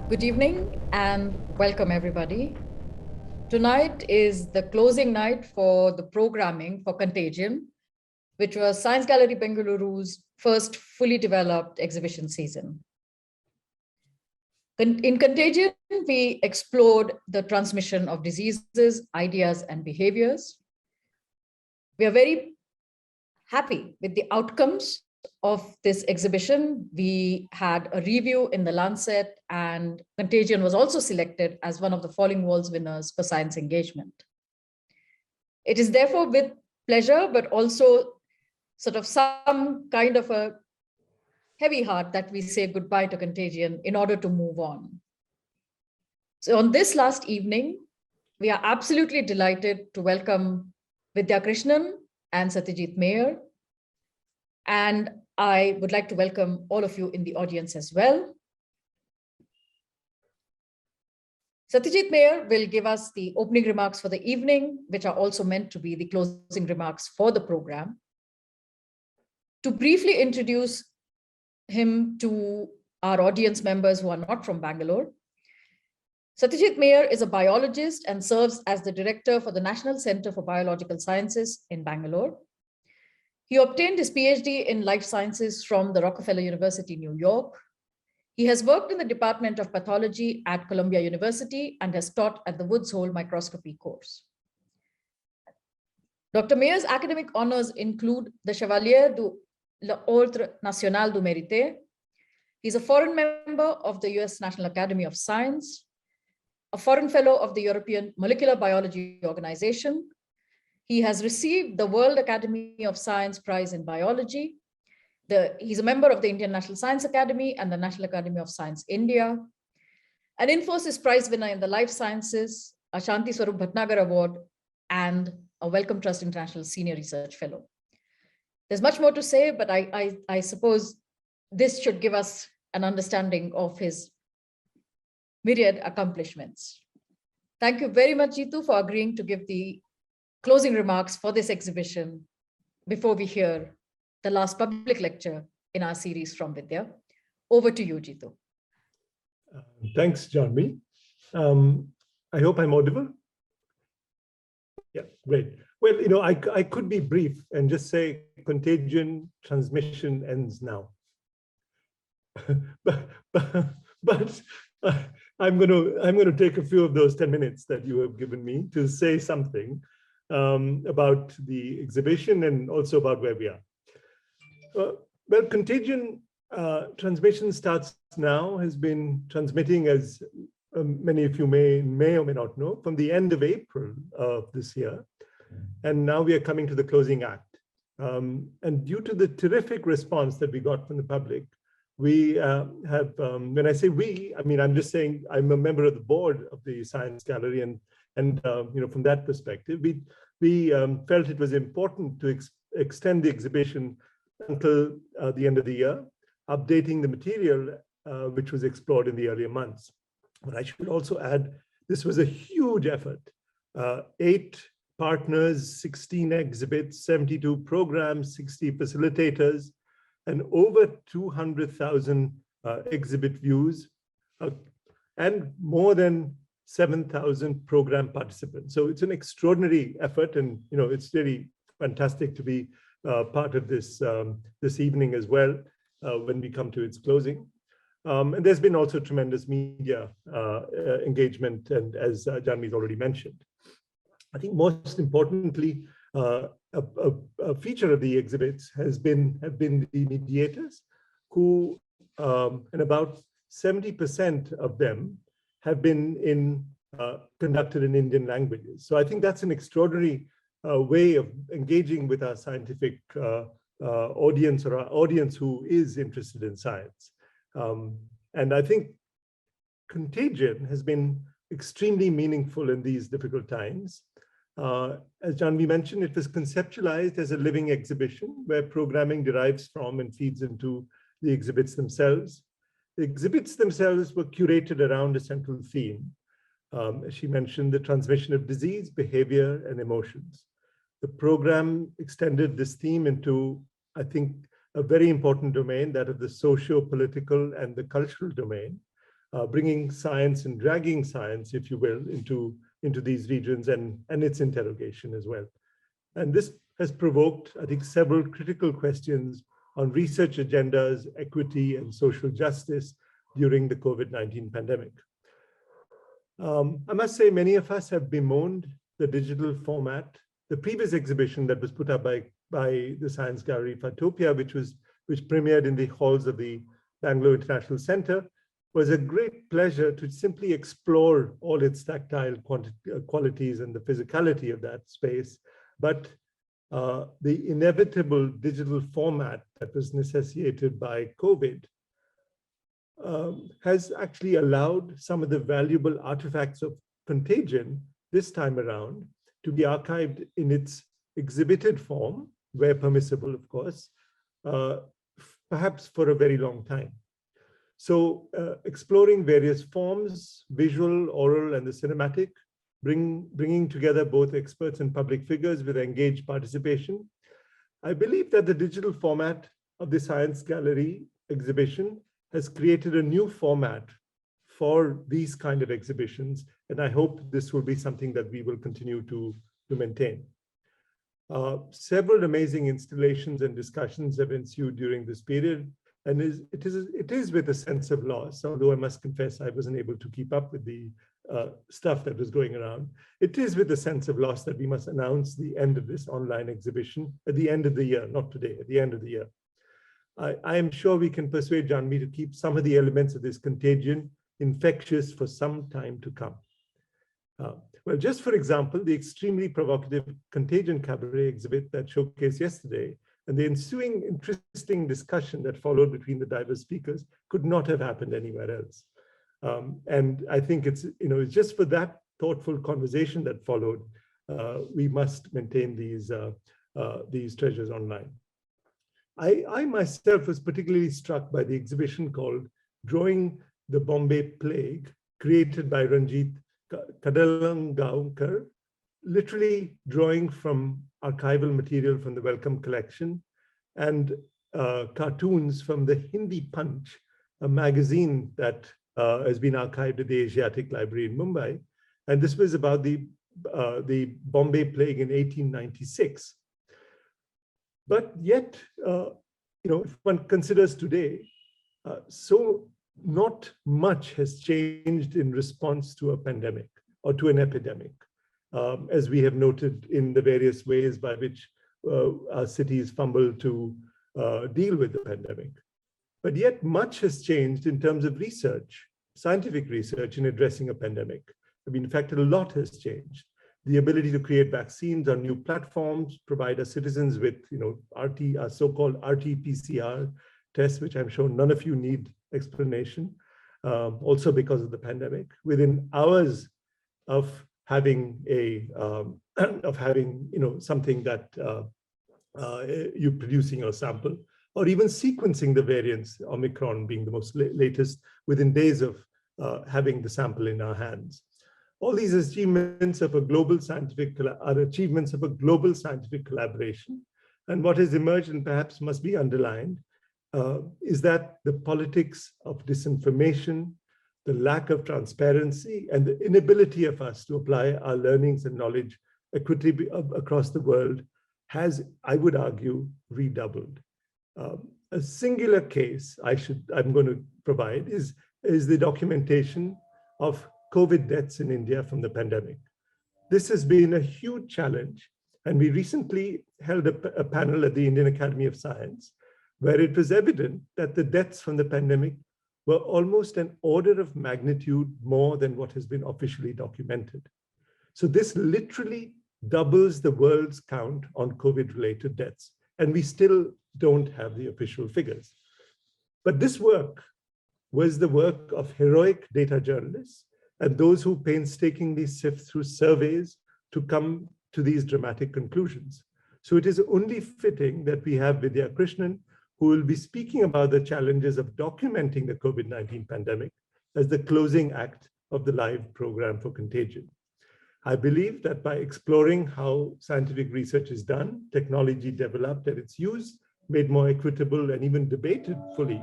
Good evening and welcome everybody. Tonight is the closing night for the programming for Contagion, which was Science Gallery Bengaluru's first fully developed exhibition season. In Contagion, we explored the transmission of diseases, ideas, and behaviors. We are very happy with the outcomes of this exhibition. We had a review in the Lancet, and Contagion was also selected as one of the Falling Walls winners for science engagement. It is therefore with pleasure, but also sort of some kind of a heavy heart that we say goodbye to Contagion in order to move on. So on this last evening, we are absolutely delighted to welcome Vidya Krishnan and Satyajit Mayer. And I would like to welcome all of you in the audience as well. Satyajit Mayer will give us the opening remarks for the evening, which are also meant to be the closing remarks for the program. To briefly introduce him to our audience members who are not from Bangalore, Satyajit Mayer is a biologist and serves as the director for the National Center for Biological Sciences in Bangalore. He obtained his PhD in life sciences from the Rockefeller University, New York. He has worked in the Department of Pathology at Columbia University and has taught at the Woods Hole microscopy course. Dr. Mayer's academic honors include the Chevalier de l'Ordre National du Mérite. He's a foreign member of the US National Academy of Science, a foreign fellow of the European Molecular Biology Organization. He has received the World Academy of Science Prize in Biology. He's a member of the Indian National Science Academy and the National Academy of Science India, an Infosys Prize winner in the Life Sciences, a Shanti Swarup Bhatnagar Award, and a Wellcome Trust International Senior Research Fellow. There's much more to say, but I suppose this should give us an understanding of his myriad accomplishments. Thank you very much, Jitu, for agreeing to give the closing remarks for this exhibition before we hear the last public lecture in our series from Vidya. Over to you, Jitu. Thanks, Janvi. I hope I'm audible. Yeah, great. Well, I could be brief and just say contagion transmission ends now. but I'm going to take a few of those 10 minutes that you have given me to say something about the exhibition and also about where we are. Well, contagion transmission starts now, has been transmitting, as many of you may or may not know, from the end of April of this year. And now we are coming to the closing act. And due to the terrific response that we got from the public, we have, when I say we, I mean, I'm just saying I'm a member of the board of the Science Gallery, and from that perspective, we felt it was important to extend the exhibition until the end of the year, updating the material which was explored in the earlier months. But I should also add, this was a huge effort. 8 partners, 16 exhibits, 72 programs, 60 facilitators, and over 200,000 exhibit views, and more than 7,000 program participants. So it's an extraordinary effort, and it's really fantastic to be part of this this evening as well when we come to its closing. And there's been also tremendous media engagement, and as Janvi's already mentioned. I think most importantly, a feature of the exhibits have been the mediators, who, and about 70% of them have been conducted in Indian languages. So I think that's an extraordinary way of engaging with our scientific audience, or our audience who is interested in science. And I think Contagion has been extremely meaningful in these difficult times. As Janvi mentioned, it was conceptualized as a living exhibition where programming derives from and feeds into the exhibits themselves. The exhibits themselves were curated around a central theme. As she mentioned, the transmission of disease, behavior, and emotions. The program extended this theme into, I think, a very important domain, that of the socio-political and the cultural domain, bringing science and dragging science, if you will, into these regions and its interrogation as well. And this has provoked, I think, several critical questions on research agendas, equity, and social justice during the COVID-19 pandemic. I must say, many of us have bemoaned the digital format. The previous exhibition that was put up by the Science Gallery Fatopia, which premiered in the halls of the Bangalore International Center, was a great pleasure to simply explore all its tactile qualities and the physicality of that space. But the inevitable digital format that was necessitated by COVID has actually allowed some of the valuable artifacts of Contagion this time around to be archived in its exhibited form, where permissible, of course, perhaps for a very long time. So exploring various forms, visual, oral, and the cinematic, bringing together both experts and public figures with engaged participation. I believe that the digital format of the Science Gallery exhibition has created a new format for these kind of exhibitions, and I hope this will be something that we will continue to maintain. Several amazing installations and discussions have ensued during this period, and it is with a sense of loss, although I must confess I wasn't able to keep up with the stuff that was going around. It is with a sense of loss that we must announce the end of this online exhibition at the end of the year, not today, at the end of the year. I am sure we can persuade Janvi to keep some of the elements of this Contagion infectious for some time to come. Well, just for example, the extremely provocative Contagion Cabaret exhibit that showcased yesterday and the ensuing interesting discussion that followed between the diverse speakers could not have happened anywhere else. And I think it's just for that thoughtful conversation that followed, we must maintain these treasures online. I myself was particularly struck by the exhibition called Drawing the Bombay Plague, created by Ranjit Kadalgaonkar, literally drawing from archival material from the Wellcome collection and cartoons from the Hindi Punch, a magazine that has been archived at the Asiatic Library in Mumbai. And this was about the Bombay Plague in 1896. But yet, if one considers today, so not much has changed in response to a pandemic or to an epidemic, as we have noted in the various ways by which our cities fumble to deal with the pandemic. But yet much has changed in terms of research, scientific research in addressing a pandemic. I mean, in fact, a lot has changed. The ability to create vaccines on new platforms, provide our citizens with, our so-called RT-PCR tests, which I'm sure none of you need explanation, also because of the pandemic. Within hours of having something that you're producing your sample, or even sequencing the variants, Omicron being the most latest, within days of having the sample in our hands. All these achievements of a global scientific are achievements of a global scientific collaboration. And what has emerged, and perhaps must be underlined, is that the politics of disinformation, the lack of transparency, and the inability of us to apply our learnings and knowledge equitably across the world has, I would argue, redoubled. A singular case I'm going to provide is the documentation of COVID deaths in India from the pandemic. This has been a huge challenge, and we recently held a panel at the Indian Academy of Science where it was evident that the deaths from the pandemic were almost an order of magnitude more than what has been officially documented. So this literally doubles the world's count on COVID-related deaths, and we still don't have the official figures. But this work was the work of heroic data journalists and those who painstakingly sift through surveys to come to these dramatic conclusions. So it is only fitting that we have Vidya Krishnan, who will be speaking about the challenges of documenting the COVID-19 pandemic as the closing act of the live program for Contagion. I believe that by exploring how scientific research is done, technology developed and its use made more equitable and even debated fully,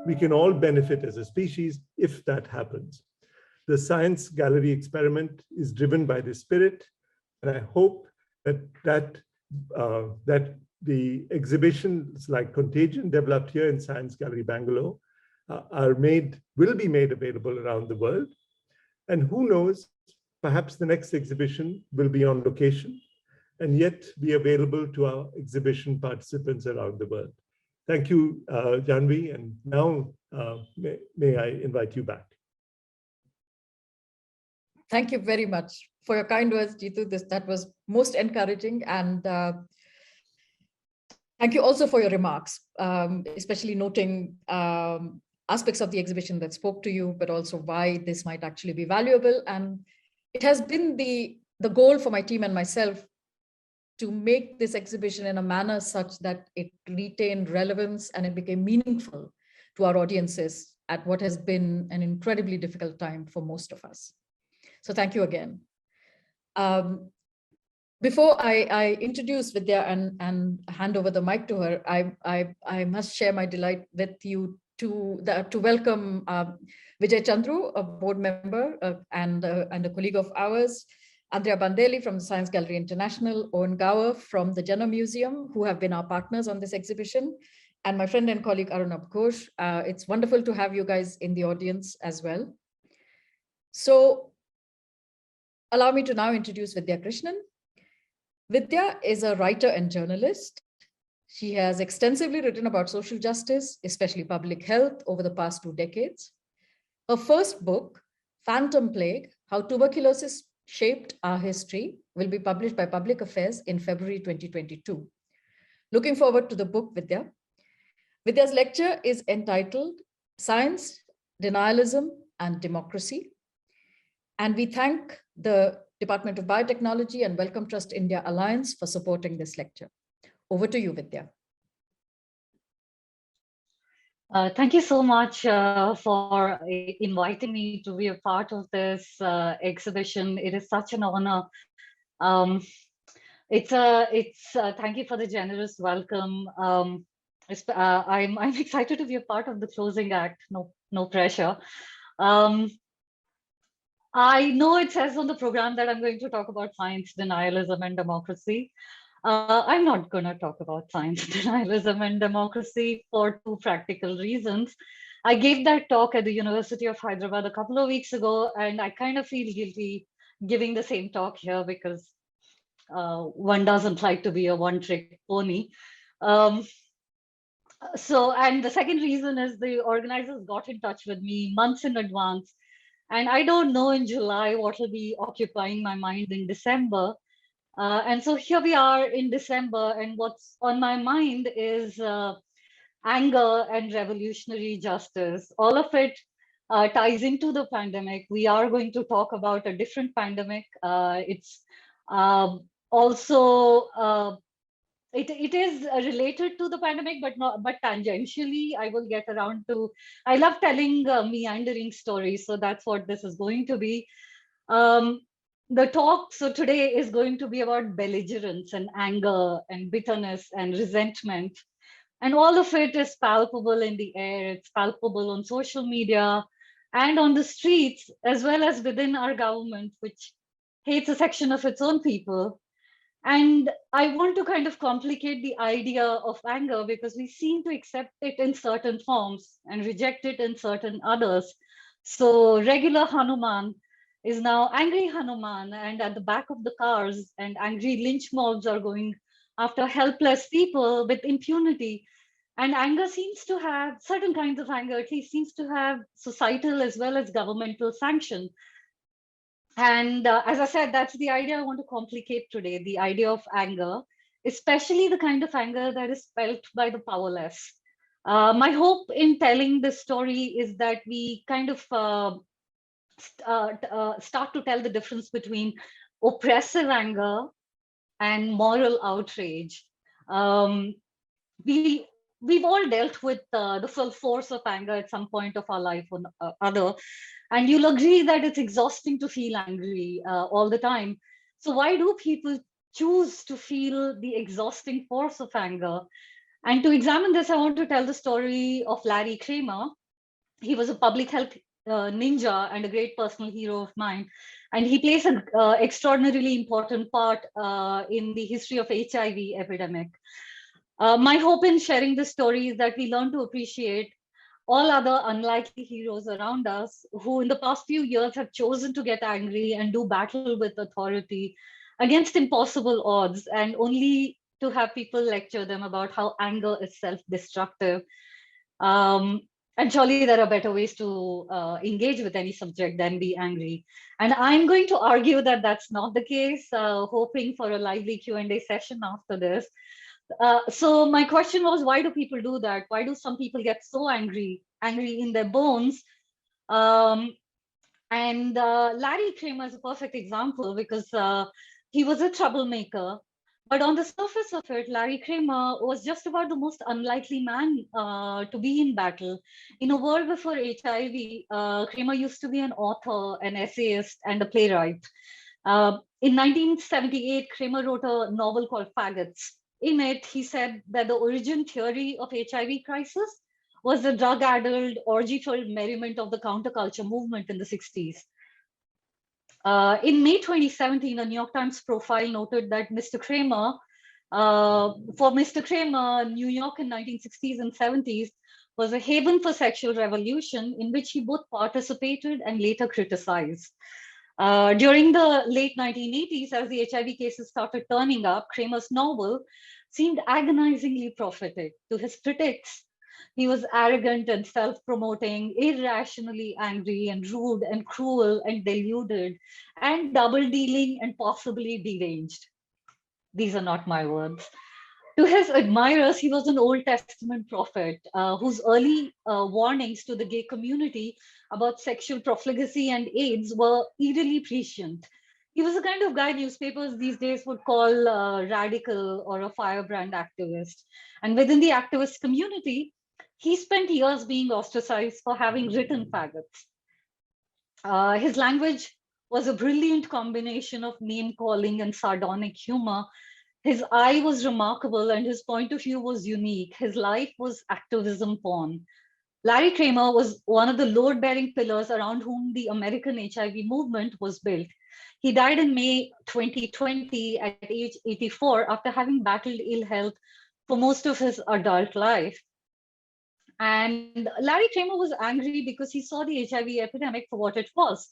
we can all benefit as a species if that happens. The Science Gallery experiment is driven by this spirit, and I hope that the exhibitions like Contagion, developed here in Science Gallery Bangalore, will be made available around the world. And who knows, perhaps the next exhibition will be on location and yet be available to our exhibition participants around the world. Thank you, Janvi, and now may I invite you back. Thank you very much for your kind words, Jitu. That was most encouraging, and thank you also for your remarks, especially noting aspects of the exhibition that spoke to you, but also why this might actually be valuable. And it has been the goal for my team and myself to make this exhibition in a manner such that it retained relevance and it became meaningful to our audiences at what has been an incredibly difficult time for most of us. So thank you again. Before I introduce Vidya and hand over the mic to her, I must share my delight with you to welcome Vijay Chandru, a board member and a colleague of ours, Andrea Bandelli from the Science Gallery International, Owen Gower from the Jenner Museum, who have been our partners on this exhibition, and my friend and colleague Arunabh Ghosh. It's wonderful to have you guys in the audience as well. So allow me to now introduce Vidya Krishnan. Vidya is a writer and journalist. She has extensively written about social justice, especially public health, over the past 2 decades. Her first book, Phantom Plague: How Tuberculosis Shaped Our History, will be published by Public Affairs in February 2022. Looking forward to the book, Vidya. Vidya's lecture is entitled Science, Denialism, and Democracy. And we thank the Department of Biotechnology and Wellcome Trust India Alliance for supporting this lecture. Over to you, Vidya. Thank you so much for inviting me to be a part of this exhibition. It is such an honor. Thank you for the generous welcome. I'm excited to be a part of the closing act. No pressure. I know it says on the program that I'm going to talk about science, denialism, and democracy. I'm not going to talk about science, denialism, and democracy for 2 practical reasons. I gave that talk at the University of Hyderabad a couple of weeks ago, and I kind of feel guilty giving the same talk here because one doesn't like to be a one-trick pony. And the second reason is the organizers got in touch with me months in advance. And I don't know in July what will be occupying my mind in December. And so here we are in December, and what's on my mind is anger and revolutionary justice. All of it ties into the pandemic. We are going to talk about a different pandemic. It's also it is related to the pandemic, but tangentially, I will get around to. I love telling meandering stories, so that's what this is going to be. The talk today is going to be about belligerence and anger and bitterness and resentment, and all of it is palpable in the air. It's palpable on social media and on the streets, as well as within our government, which hates a section of its own people. And I want to kind of complicate the idea of anger because we seem to accept it in certain forms and reject it in certain others. So regular Hanuman is now angry Hanuman, and at the back of the cars, and angry lynch mobs are going after helpless people with impunity. And anger seems to have, certain kinds of anger at least seems to have societal as well as governmental sanction. And as I said, that's the idea I want to complicate today, the idea of anger, especially the kind of anger that is felt by the powerless. My hope in telling this story is that we kind of start to tell the difference between oppressive anger and moral outrage. We've all dealt with the full force of anger at some point of our life or other. And you'll agree that it's exhausting to feel angry all the time. So why do people choose to feel the exhausting force of anger? And to examine this, I want to tell the story of Larry Kramer. He was a public health ninja and a great personal hero of mine. And he plays an extraordinarily important part in the history of HIV epidemic. My hope in sharing this story is that we learn to appreciate all other unlikely heroes around us who in the past few years have chosen to get angry and do battle with authority against impossible odds, and only to have people lecture them about how anger is self-destructive. And surely there are better ways to engage with any subject than be angry. And I'm going to argue that that's not the case, hoping for a lively Q&A session after this. So my question was, why do people do that? Why do some people get so angry in their bones? Larry Kramer is a perfect example because he was a troublemaker. But on the surface of it, Larry Kramer was just about the most unlikely man to be in battle. In a world before HIV, Kramer used to be an author, an essayist, and a playwright. In 1978, Kramer wrote a novel called Faggots. In it, he said that the origin theory of HIV crisis was the drug-addled, orgy-filled merriment of the counterculture movement in the 60s. In May 2017, a New York Times profile noted that for Mr. Kramer, New York in 1960s and 70s was a haven for sexual revolution in which he both participated and later criticized. During the late 1980s, as the HIV cases started turning up, Kramer's novel seemed agonizingly prophetic. To his critics, he was arrogant and self-promoting, irrationally angry and rude and cruel and deluded and double-dealing and possibly deranged. These are not my words. To his admirers, he was an Old Testament prophet whose early warnings to the gay community about sexual profligacy and AIDS were eerily prescient. He was the kind of guy newspapers these days would call radical or a firebrand activist. And within the activist community, he spent years being ostracized for having written Faggots. His language was a brilliant combination of name-calling and sardonic humor. His eye was remarkable and his point of view was unique. His life was activism porn. Larry Kramer was one of the load-bearing pillars around whom the American HIV movement was built. He died in May 2020 at age 84 after having battled ill health for most of his adult life. And Larry Kramer was angry because he saw the HIV epidemic for what it was,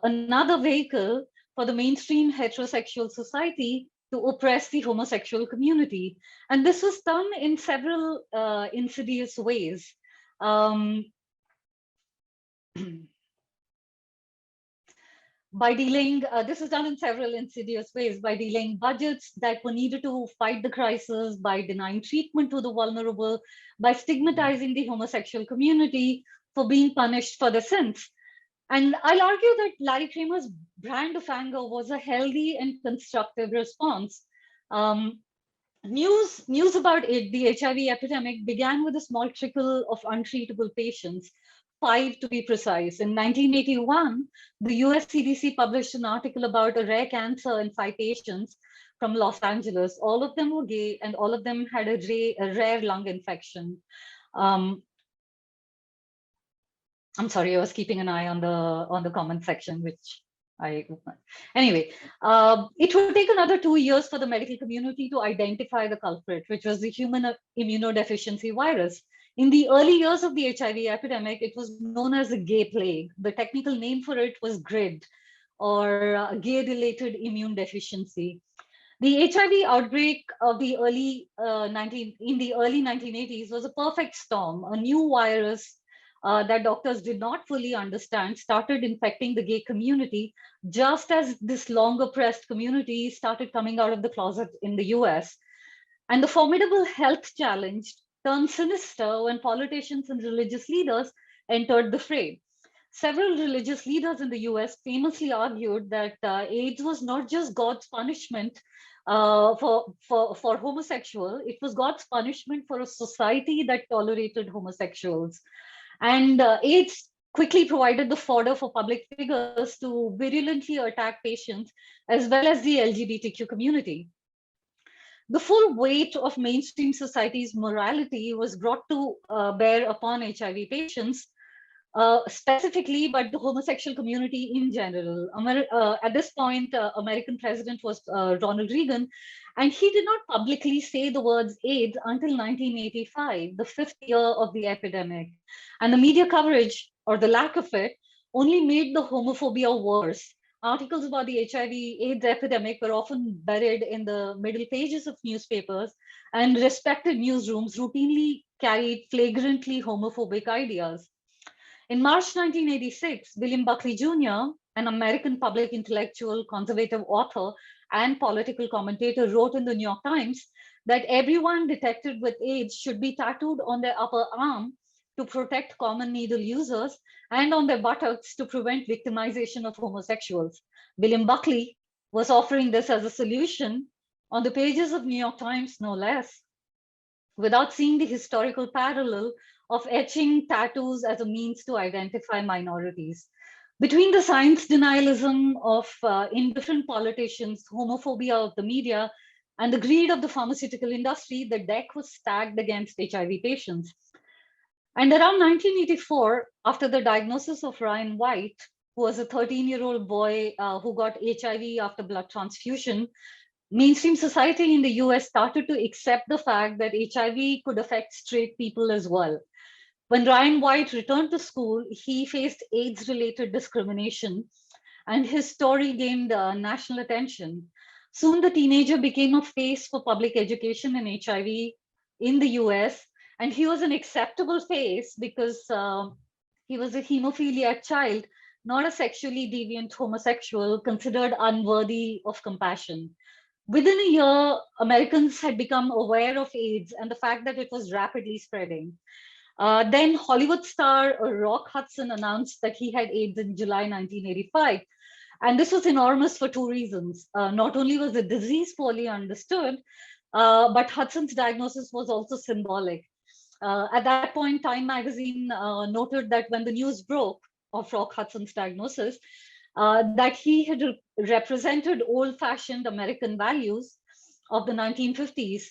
another vehicle for the mainstream heterosexual society to oppress the homosexual community. And this was done in several insidious ways. By delaying, this is done in several insidious ways, by delaying budgets that were needed to fight the crisis, by denying treatment to the vulnerable, by stigmatizing the homosexual community for being punished for their sins. And I'll argue that Larry Kramer's brand of anger was a healthy and constructive response. News about the HIV epidemic began with a small trickle of untreatable patients, 5 to be precise. In 1981, the US CDC published an article about a rare cancer in 5 patients from Los Angeles. All of them were gay and all of them had a rare lung infection. I'm sorry, I was keeping an eye on the comment section, which anyway, it would take another 2 years for the medical community to identify the culprit, which was the human immunodeficiency virus. In the early years of the HIV epidemic, it was known as the gay plague. The technical name for it was GRID, or gay-related immune deficiency. The HIV outbreak of the early 1980s was a perfect storm. A new virus that doctors did not fully understand started infecting the gay community, just as this long oppressed community started coming out of the closet in the US. And the formidable health challenge turned sinister when politicians and religious leaders entered the fray. Several religious leaders in the US famously argued that AIDS was not just God's punishment for homosexuals, it was God's punishment for a society that tolerated homosexuals. And AIDS quickly provided the fodder for public figures to virulently attack patients as well as the LGBTQ community. the full weight of mainstream society's morality was brought to bear upon HIV patients, specifically, but the homosexual community in general. At this point, American president was Ronald Reagan, and he did not publicly say the words AIDS until 1985, the 5th year of the epidemic. And the media coverage, or the lack of it, only made the homophobia worse. Articles about the HIV/AIDS epidemic were often buried in the middle pages of newspapers, and respected newsrooms routinely carried flagrantly homophobic ideas. In March 1986, William Buckley Jr., an American public intellectual, conservative author, and political commentator, wrote in the New York Times that everyone detected with AIDS should be tattooed on their upper arm to protect common needle users and on their buttocks to prevent victimization of homosexuals. William Buckley was offering this as a solution on the pages of New York Times, no less, without seeing the historical parallel of etching tattoos as a means to identify minorities. Between the science denialism of indifferent politicians, homophobia of the media, and the greed of the pharmaceutical industry, the deck was stacked against HIV patients. And around 1984, after the diagnosis of Ryan White, who was a 13-year-old boy who got HIV after blood transfusion, mainstream society in the US started to accept the fact that HIV could affect straight people as well. When Ryan White returned to school, he faced AIDS-related discrimination, and his story gained national attention. Soon, the teenager became a face for public education in HIV in the US, and he was an acceptable face because he was a hemophiliac child, not a sexually deviant homosexual considered unworthy of compassion. Within a year, Americans had become aware of AIDS and the fact that it was rapidly spreading. Then Hollywood star Rock Hudson announced that he had AIDS in July 1985. And this was enormous for two reasons. Not only was the disease poorly understood, but Hudson's diagnosis was also symbolic. At that point, Time magazine noted that when the news broke of Rock Hudson's diagnosis, that he had represented old-fashioned American values of the 1950s.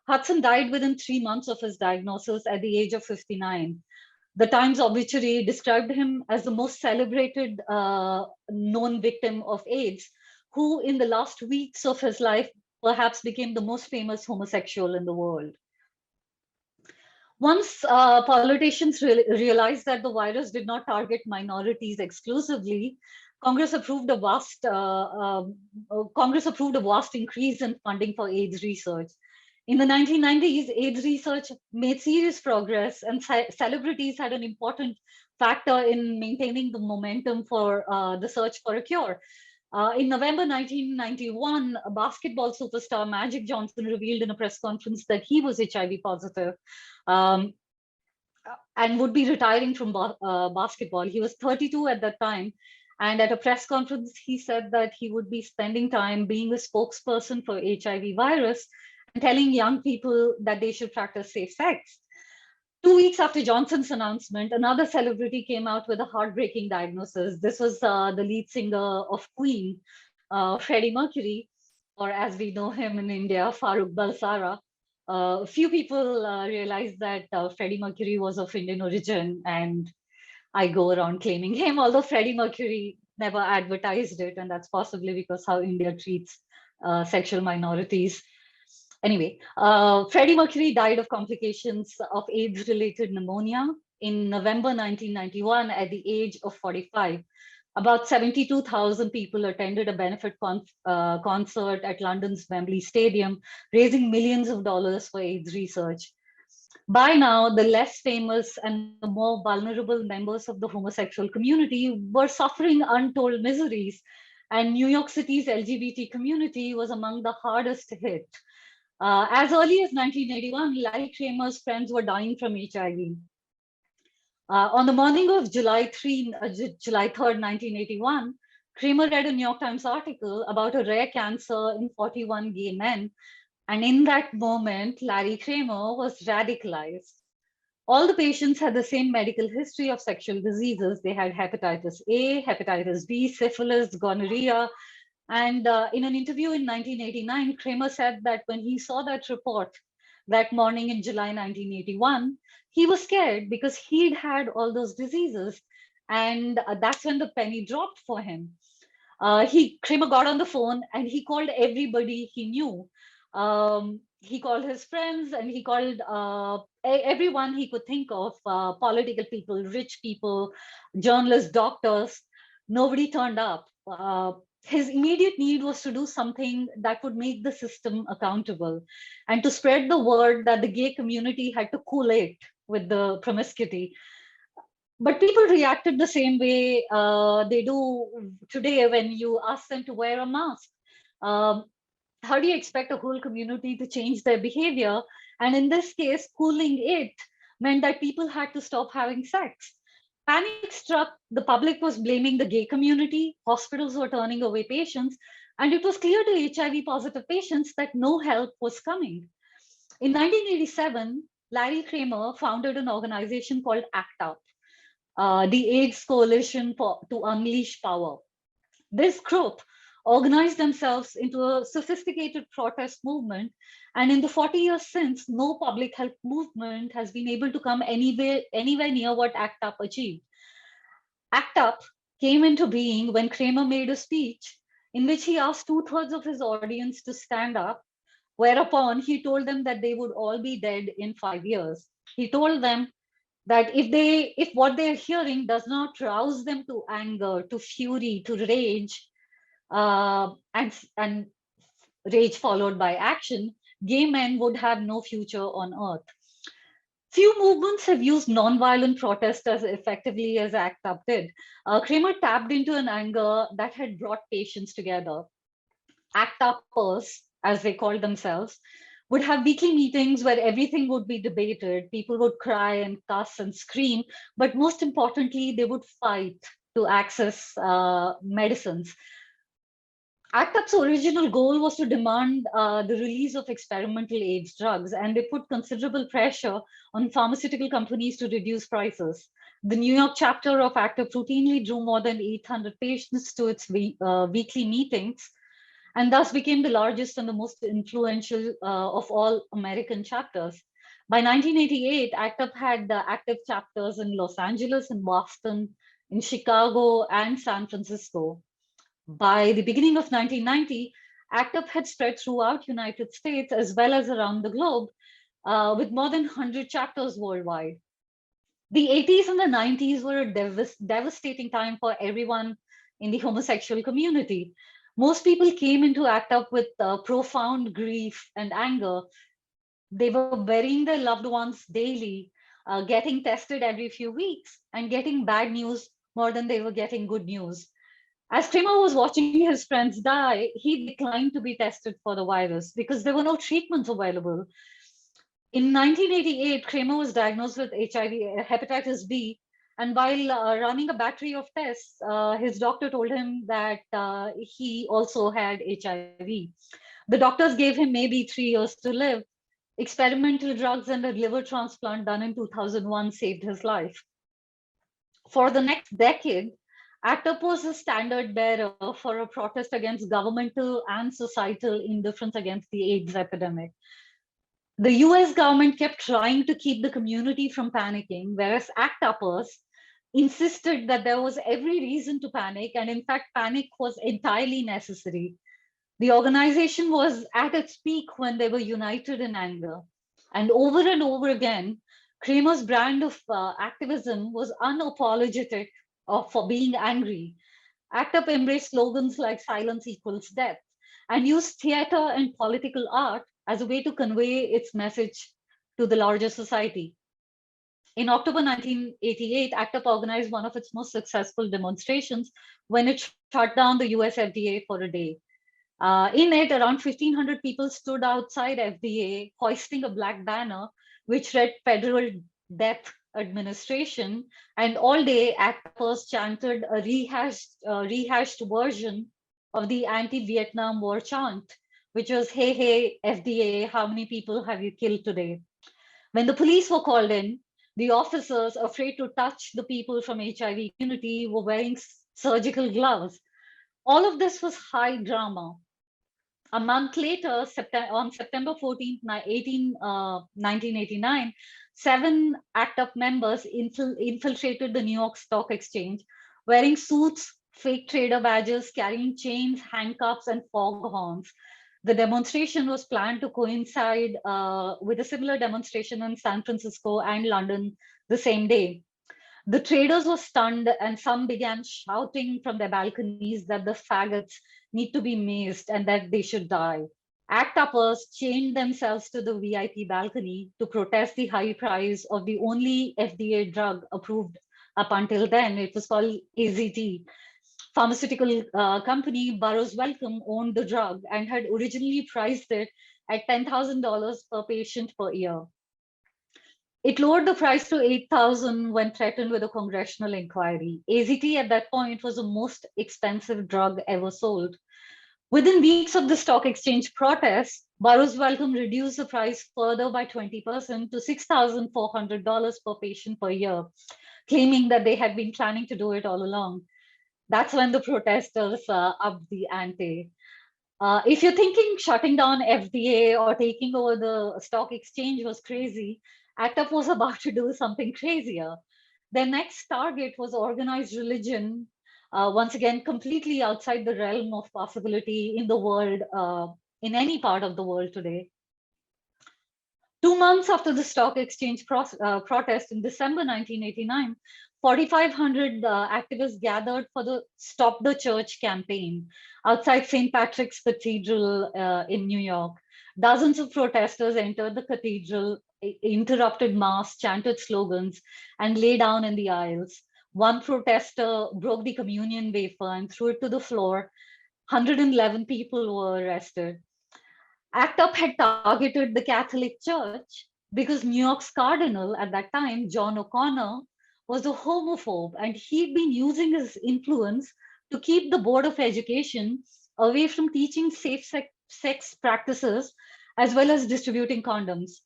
Hudson died within 3 months of his diagnosis at the age of 59. The Times obituary described him as the most celebrated known victim of AIDS, who in the last weeks of his life perhaps became the most famous homosexual in the world. Once politicians realized that the virus did not target minorities exclusively, Congress approved a vast increase in funding for AIDS research. In the 1990s, AIDS research made serious progress, and celebrities had an important factor in maintaining the momentum for the search for a cure. In November 1991, a basketball superstar Magic Johnson revealed in a press conference that he was HIV positive and would be retiring from basketball. He was 32 at that time. And at a press conference, he said that he would be spending time being a spokesperson for HIV virus and telling young people that they should practice safe sex. 2 weeks after Johnson's announcement, another celebrity came out with a heartbreaking diagnosis. This was the lead singer of Queen, Freddie Mercury, or as we know him in India, Farrukh Balsara. Few people realized that Freddie Mercury was of Indian origin, and I go around claiming him, although Freddie Mercury never advertised it, and that's possibly because how India treats sexual minorities. Anyway, Freddie Mercury died of complications of AIDS-related pneumonia in November 1991 at the age of 45. About 72,000 people attended a benefit concert at London's Wembley Stadium, raising millions of dollars for AIDS research. By now, the less famous and the more vulnerable members of the homosexual community were suffering untold miseries, and New York City's LGBT community was among the hardest hit. As early as 1981, Larry Kramer's friends were dying from HIV. On the morning of July 3rd, 1981, Kramer read a New York Times article about a rare cancer in 41 gay men. And in that moment, Larry Kramer was radicalized. All the patients had the same medical history of sexual diseases. They had hepatitis A, hepatitis B, syphilis, gonorrhea, And in an interview in 1989, Kramer said that when he saw that report that morning in July 1981, he was scared because he'd had all those diseases. And that's when the penny dropped for him. Kramer got on the phone and he called everybody he knew. He called his friends and he called everyone he could think of, political people, rich people, journalists, doctors. Nobody turned up. His immediate need was to do something that would make the system accountable and to spread the word that the gay community had to collate with the promiscuity. But people reacted the same way they do today when you ask them to wear a mask. Um, how do you expect a whole community to change their behavior? And in this case, cooling it meant that people had to stop having sex. Panic struck, the public was blaming the gay community, hospitals were turning away patients, and it was clear to HIV positive patients that no help was coming. In 1987, Larry Kramer founded an organization called ACT UP, the AIDS Coalition to Unleash Power. This group organized themselves into a sophisticated protest movement. And in the 40 years since, no public health movement has been able to come anywhere near what ACT UP achieved. ACT UP came into being when Kramer made a speech in which he asked 2/3 of his audience to stand up, whereupon he told them that they would all be dead in 5 years. He told them that if what they're hearing does not rouse them to anger, to fury, to rage, and rage followed by action, gay men would have no future on earth. Few movements have used nonviolent protest as effectively as ACT UP did. Kramer tapped into an anger that had brought patients together. ACT UPers, as they called themselves, would have weekly meetings where everything would be debated. People would cry and cuss and scream, but most importantly, they would fight to access medicines. ACT UP's original goal was to demand the release of experimental AIDS drugs, and they put considerable pressure on pharmaceutical companies to reduce prices. The New York chapter of ACT UP routinely drew more than 800 patients to its weekly meetings, and thus became the largest and the most influential of all American chapters. By 1988, ACT UP had active chapters in Los Angeles, in Boston, in Chicago, and San Francisco. By the beginning of 1990, ACT UP had spread throughout United States as well as around the globe, with more than 100 chapters worldwide. The 80s and the 90s were a devastating time for everyone in the homosexual community. Most people came into ACT UP with profound grief and anger. They were burying their loved ones daily, getting tested every few weeks, and getting bad news more than they were getting good news. As Kramer was watching his friends die, he declined to be tested for the virus because there were no treatments available. In 1988, Kramer was diagnosed with HIV, hepatitis B, and while running a battery of tests, his doctor told him that he also had HIV. The doctors gave him maybe 3 years to live. Experimental drugs and a liver transplant done in 2001 saved his life. For the next decade, ACT UP was a standard bearer for a protest against governmental and societal indifference against the AIDS epidemic. The US government kept trying to keep the community from panicking, whereas ACT UPers insisted that there was every reason to panic, and in fact, panic was entirely necessary. The organization was at its peak when they were united in anger. And over again, Kramer's brand of activism was unapologetic for being angry. ACT UP embraced slogans like silence equals death and used theater and political art as a way to convey its message to the larger society. In October 1988, ACT UP organized one of its most successful demonstrations when it shut down the US FDA for a day. In it, around 1,500 people stood outside FDA hoisting a black banner which read Federal Death Administration, and all day ACTers chanted a rehashed version of the anti-Vietnam War chant, which was, "Hey, hey, FDA, how many people have you killed today?" When the police were called in, the officers, afraid to touch the people from HIV community, were wearing surgical gloves. All of this was high drama. A month later, on September 14th, 1989, 7 ACT UP members infiltrated the New York Stock Exchange, wearing suits, fake trader badges, carrying chains, handcuffs, and foghorns. The demonstration was planned to coincide with a similar demonstration in San Francisco and London the same day. The traders were stunned, and some began shouting from their balconies that the faggots need to be maced and that they should die. ACT UPers chained themselves to the VIP balcony to protest the high price of the only FDA drug approved up until then. It was called AZT. Pharmaceutical company Burroughs Wellcome owned the drug and had originally priced it at $10,000 per patient per year. It lowered the price to $8,000 when threatened with a congressional inquiry. AZT at that point was the most expensive drug ever sold. Within weeks of the stock exchange protest, Burroughs Wellcome reduced the price further by 20% to $6,400 per patient per year, claiming that they had been planning to do it all along. That's when the protesters upped the ante. If you're thinking shutting down FDA or taking over the stock exchange was crazy, ACT UP was about to do something crazier. Their next target was organized religion, once again, completely outside the realm of possibility in the world, in any part of the world today. 2 months after the stock exchange protest in December 1989, 4,500 activists gathered for the Stop the Church campaign outside St. Patrick's Cathedral in New York. Dozens of protesters entered the cathedral, interrupted mass, chanted slogans, and lay down in the aisles. One protester broke the communion wafer and threw it to the floor. 111 people were arrested. ACT UP had targeted the Catholic Church because New York's cardinal at that time, John O'Connor, was a homophobe, and he'd been using his influence to keep the Board of Education away from teaching safe sex practices as well as distributing condoms.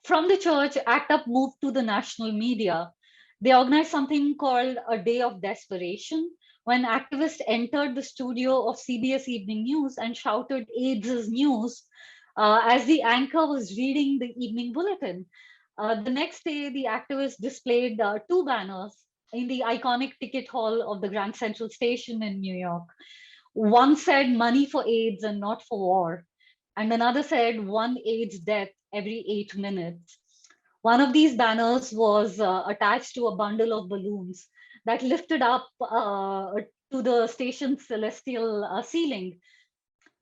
From the church, ACT UP moved to the national media. They organized something called a Day of Desperation, when activists entered the studio of CBS Evening News and shouted AIDS is news as the anchor was reading the evening bulletin. The next day, the activists displayed 2 banners in the iconic ticket hall of the Grand Central Station in New York. One said money for AIDS and not for war. And another said 1 AIDS death every 8 minutes. One of these banners was attached to a bundle of balloons that lifted up to the station's celestial ceiling.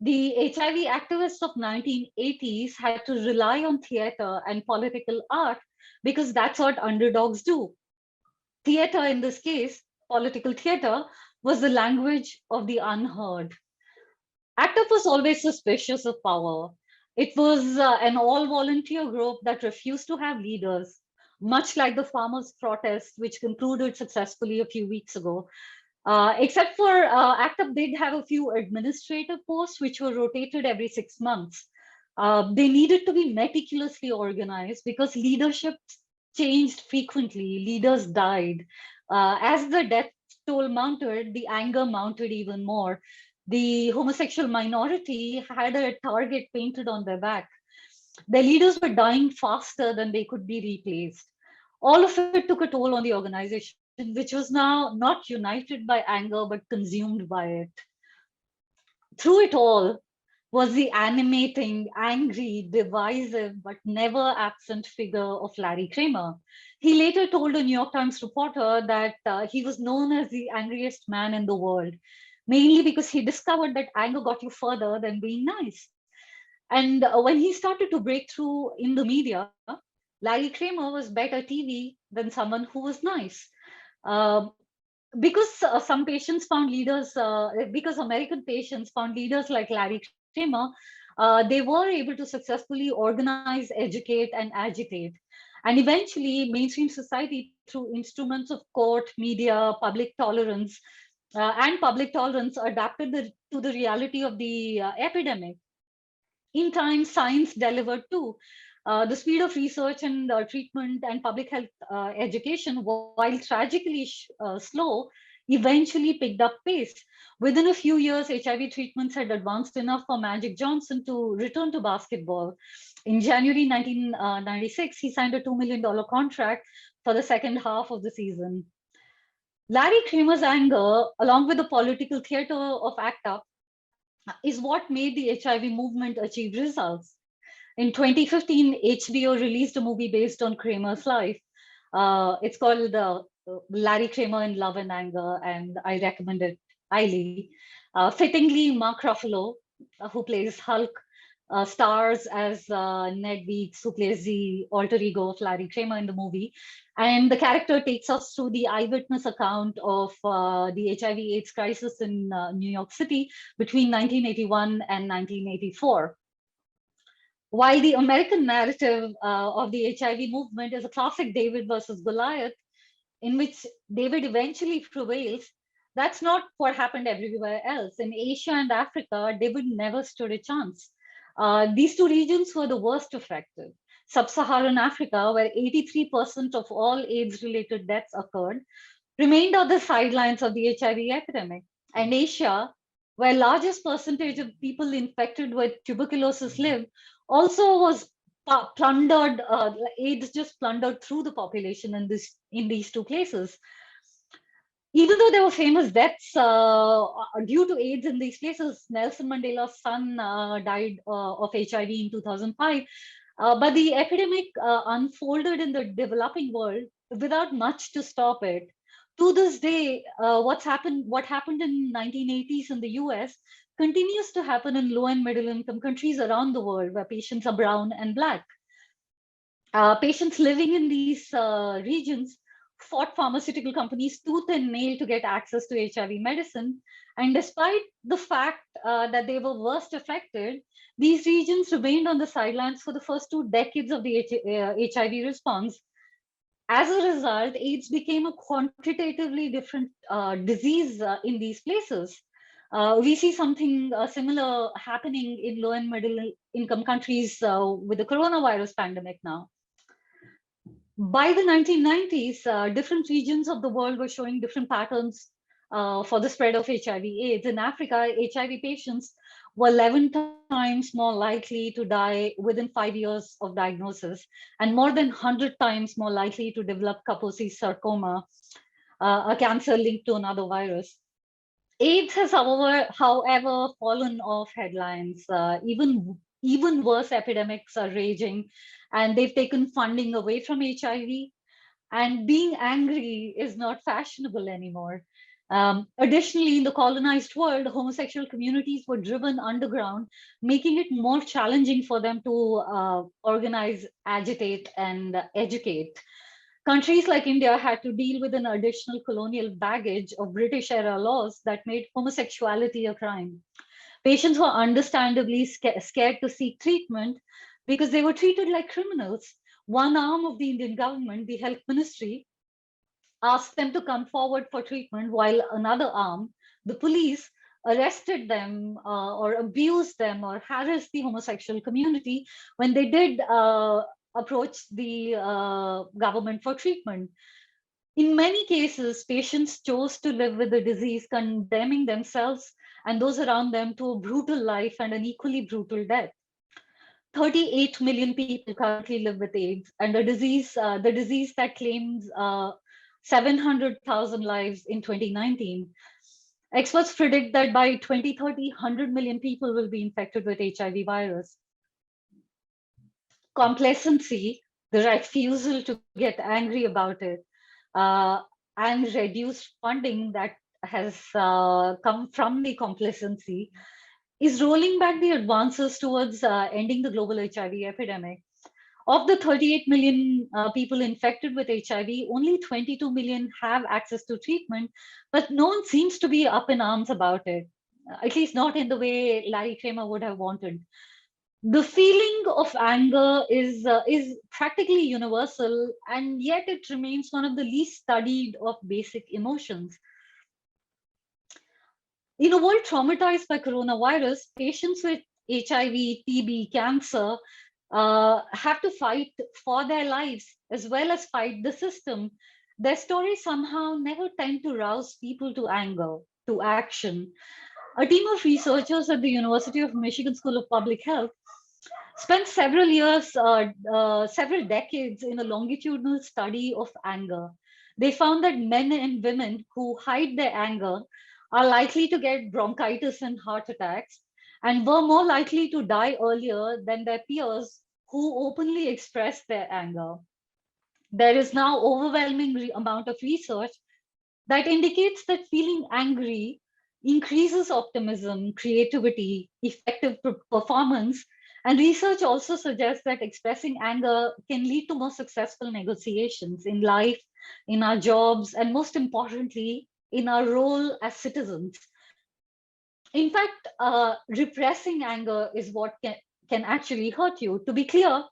The HIV activists of 1980s had to rely on theater and political art because that's what underdogs do. Theater, in this case, political theater, was the language of the unheard. ACT UP was always suspicious of power. It was an all-volunteer group that refused to have leaders, much like the farmers' protest, which concluded successfully a few weeks ago. Except for ACT UP did have a few administrative posts, which were rotated every 6 months. They needed to be meticulously organized because leadership changed frequently. Leaders died. As the death toll mounted, the anger mounted even more. The homosexual minority had a target painted on their back. Their leaders were dying faster than they could be replaced. All of it took a toll on the organization, which was now not united by anger, but consumed by it. Through it all was the animating, angry, divisive, but never absent figure of Larry Kramer. He later told a New York Times reporter that he was known as the angriest man in the world, mainly because he discovered that anger got you further than being nice. And when he started to break through in the media, Larry Kramer was better TV than someone who was nice. Because some patients found leaders, because American patients found leaders like Larry Kramer, they were able to successfully organize, educate, and agitate. And eventually, mainstream society, through instruments of court, media, public tolerance, adapted to the reality of the epidemic. In time, science delivered too. The speed of research and treatment and public health education, while tragically slow, eventually picked up pace. Within a few years, HIV treatments had advanced enough for Magic Johnson to return to basketball. In January 1996, he signed a $2 million contract for the second half of the season. Larry Kramer's anger, along with the political theater of ACT UP, is what made the HIV movement achieve results. In 2015, HBO released a movie based on Kramer's life. It's called Larry Kramer in Love and Anger, and I recommend it highly. Fittingly, Mark Ruffalo, who plays Hulk, stars as Ned Weeks, who plays the alter ego of Larry Kramer in the movie. And the character takes us through the eyewitness account of the HIV/AIDS crisis in New York City between 1981 and 1984. While the American narrative of the HIV movement is a classic David versus Goliath, in which David eventually prevails, that's not what happened everywhere else. In Asia and Africa, David never stood a chance. These two regions were the worst affected. Sub-Saharan Africa, where 83% of all AIDS-related deaths occurred, remained on the sidelines of the HIV epidemic. And Asia, where largest percentage of people infected with tuberculosis live, also was plundered, AIDS just plundered through the population in these two places. Even though there were famous deaths due to AIDS in these places, Nelson Mandela's son died of HIV in 2005, but the epidemic unfolded in the developing world without much to stop it. To this day, what happened in 1980s in the US continues to happen in low and middle income countries around the world where patients are brown and Black. Patients living in these regions fought pharmaceutical companies tooth and nail to get access to HIV medicine. And despite the fact that they were worst affected, these regions remained on the sidelines for the first 2 decades of the HIV response. As a result, AIDS became a quantitatively different disease in these places. We see something similar happening in low and middle income countries with the coronavirus pandemic now. By the 1990s, different regions of the world were showing different patterns for the spread of HIV/AIDS. In Africa, HIV patients were 11 times more likely to die within 5 years of diagnosis, and more than 100 times more likely to develop Kaposi sarcoma, a cancer linked to another virus. AIDS has, however, fallen off headlines. Even worse epidemics are raging, and they've taken funding away from HIV. And being angry is not fashionable anymore. Additionally, in the colonized world, homosexual communities were driven underground, making it more challenging for them to organize, agitate, and educate. Countries like India had to deal with an additional colonial baggage of British-era laws that made homosexuality a crime. Patients were understandably scared to seek treatment because they were treated like criminals. One arm of the Indian government, the health ministry, asked them to come forward for treatment, while another arm, the police, arrested them or abused them or harassed the homosexual community when they did approach the government for treatment. In many cases, patients chose to live with the disease, condemning themselves and those around them to a brutal life and an equally brutal death. 38 million people currently live with AIDS, and the disease that claims 700,000 lives in 2019. Experts predict that by 2030, 100 million people will be infected with HIV virus. Complacency, the refusal to get angry about it, and reduced funding that has come from the complacency is rolling back the advances towards ending the global HIV epidemic. Of the 38 million people infected with HIV, only 22 million have access to treatment, but no one seems to be up in arms about it, at least not in the way Larry Kramer would have wanted. The feeling of anger is practically universal, and yet it remains one of the least studied of basic emotions. In a world traumatized by coronavirus, patients with HIV, TB, cancer have to fight for their lives as well as fight the system. their stories somehow never tend to rouse people to anger, to action. A team of researchers at the University of Michigan School of Public Health spent several years, several decades in a longitudinal study of anger. They found that men and women who hide their anger are likely to get bronchitis and heart attacks and were more likely to die earlier than their peers who openly express their anger. There is now overwhelming amount of research that indicates that feeling angry increases optimism, creativity, effective performance. And research also suggests that expressing anger can lead to more successful negotiations in life, in our jobs, and most importantly, in our role as citizens. In fact, repressing anger is what can actually hurt you. To be clear,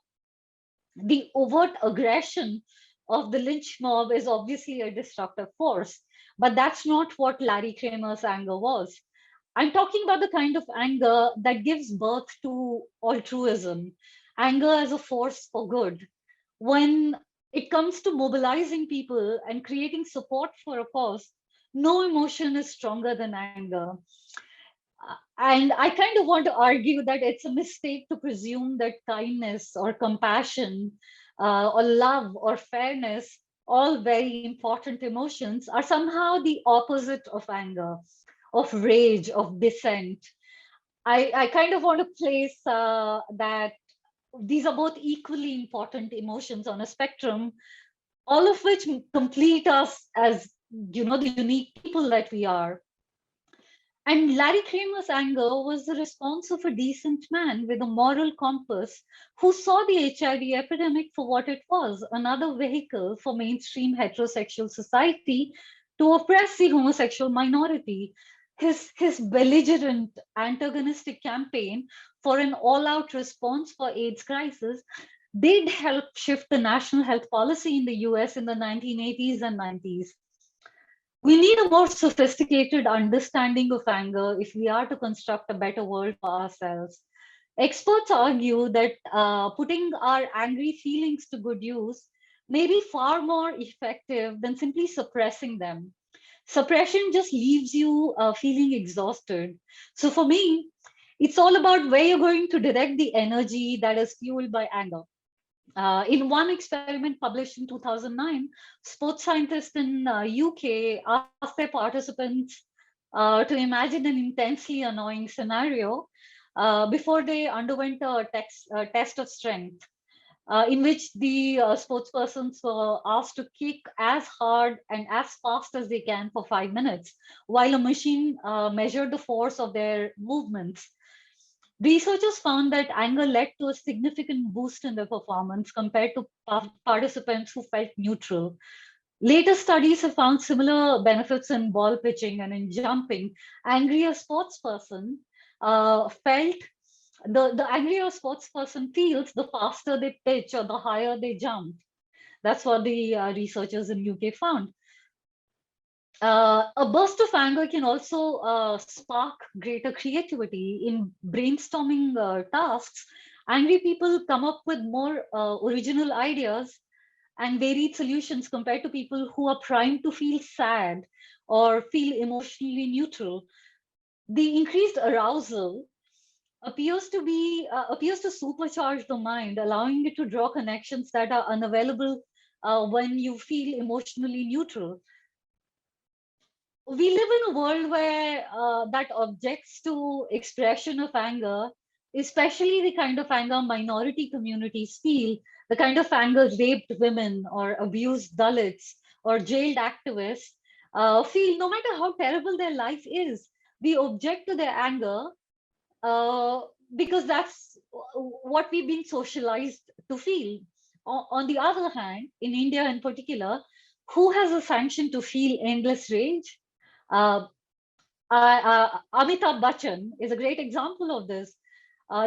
the overt aggression of the lynch mob is obviously a destructive force, but that's not what Larry Kramer's anger was. I'm talking about the kind of anger that gives birth to altruism, anger as a force for good. When it comes to mobilizing people and creating support for a cause, no emotion is stronger than anger. And I kind of want to argue that it's a mistake to presume that kindness or compassion or love or fairness, all very important emotions, are somehow the opposite of anger, of rage, of dissent. I kind of want to place that these are both equally important emotions on a spectrum, all of which complete us as, you know, the unique people that we are. And Larry Kramer's anger was the response of a decent man with a moral compass who saw the HIV epidemic for what it was, another vehicle for mainstream heterosexual society to oppress the homosexual minority. His belligerent, antagonistic campaign for an all-out response for AIDS crisis did help shift the national health policy in the US in the 1980s and 90s. We need a more sophisticated understanding of anger if we are to construct a better world for ourselves. Experts argue that putting our angry feelings to good use may be far more effective than simply suppressing them. Suppression just leaves you feeling exhausted. So for me, it's all about where you're going to direct the energy that is fueled by anger. In one experiment published in 2009, sports scientists in UK asked their participants to imagine an intensely annoying scenario before they underwent a test of strength, in which the sportspersons were asked to kick as hard and as fast as they can for 5 minutes, while a machine measured the force of their movements. Researchers found that anger led to a significant boost in their performance compared to participants who felt neutral. Later studies have found similar benefits in ball pitching and in jumping. Angrier sportsperson felt the angrier a sportsperson feels, the faster they pitch or the higher they jump. That's what the researchers in UK found. A burst of anger can also spark greater creativity in brainstorming tasks. Angry people come up with more original ideas and varied solutions compared to people who are primed to feel sad or feel emotionally neutral. The increased arousal appears to supercharge the mind, allowing it to draw connections that are unavailable when you feel emotionally neutral. We live in a world where that objects to expression of anger, especially the kind of anger minority communities feel, the kind of anger raped women or abused Dalits or jailed activists feel, no matter how terrible their life is. We object to their anger uh, because that's what we've been socialized to feel. On the other hand, in India in particular, who has a sanction to feel endless rage? Uh, Amitabh Bachchan is a great example of this.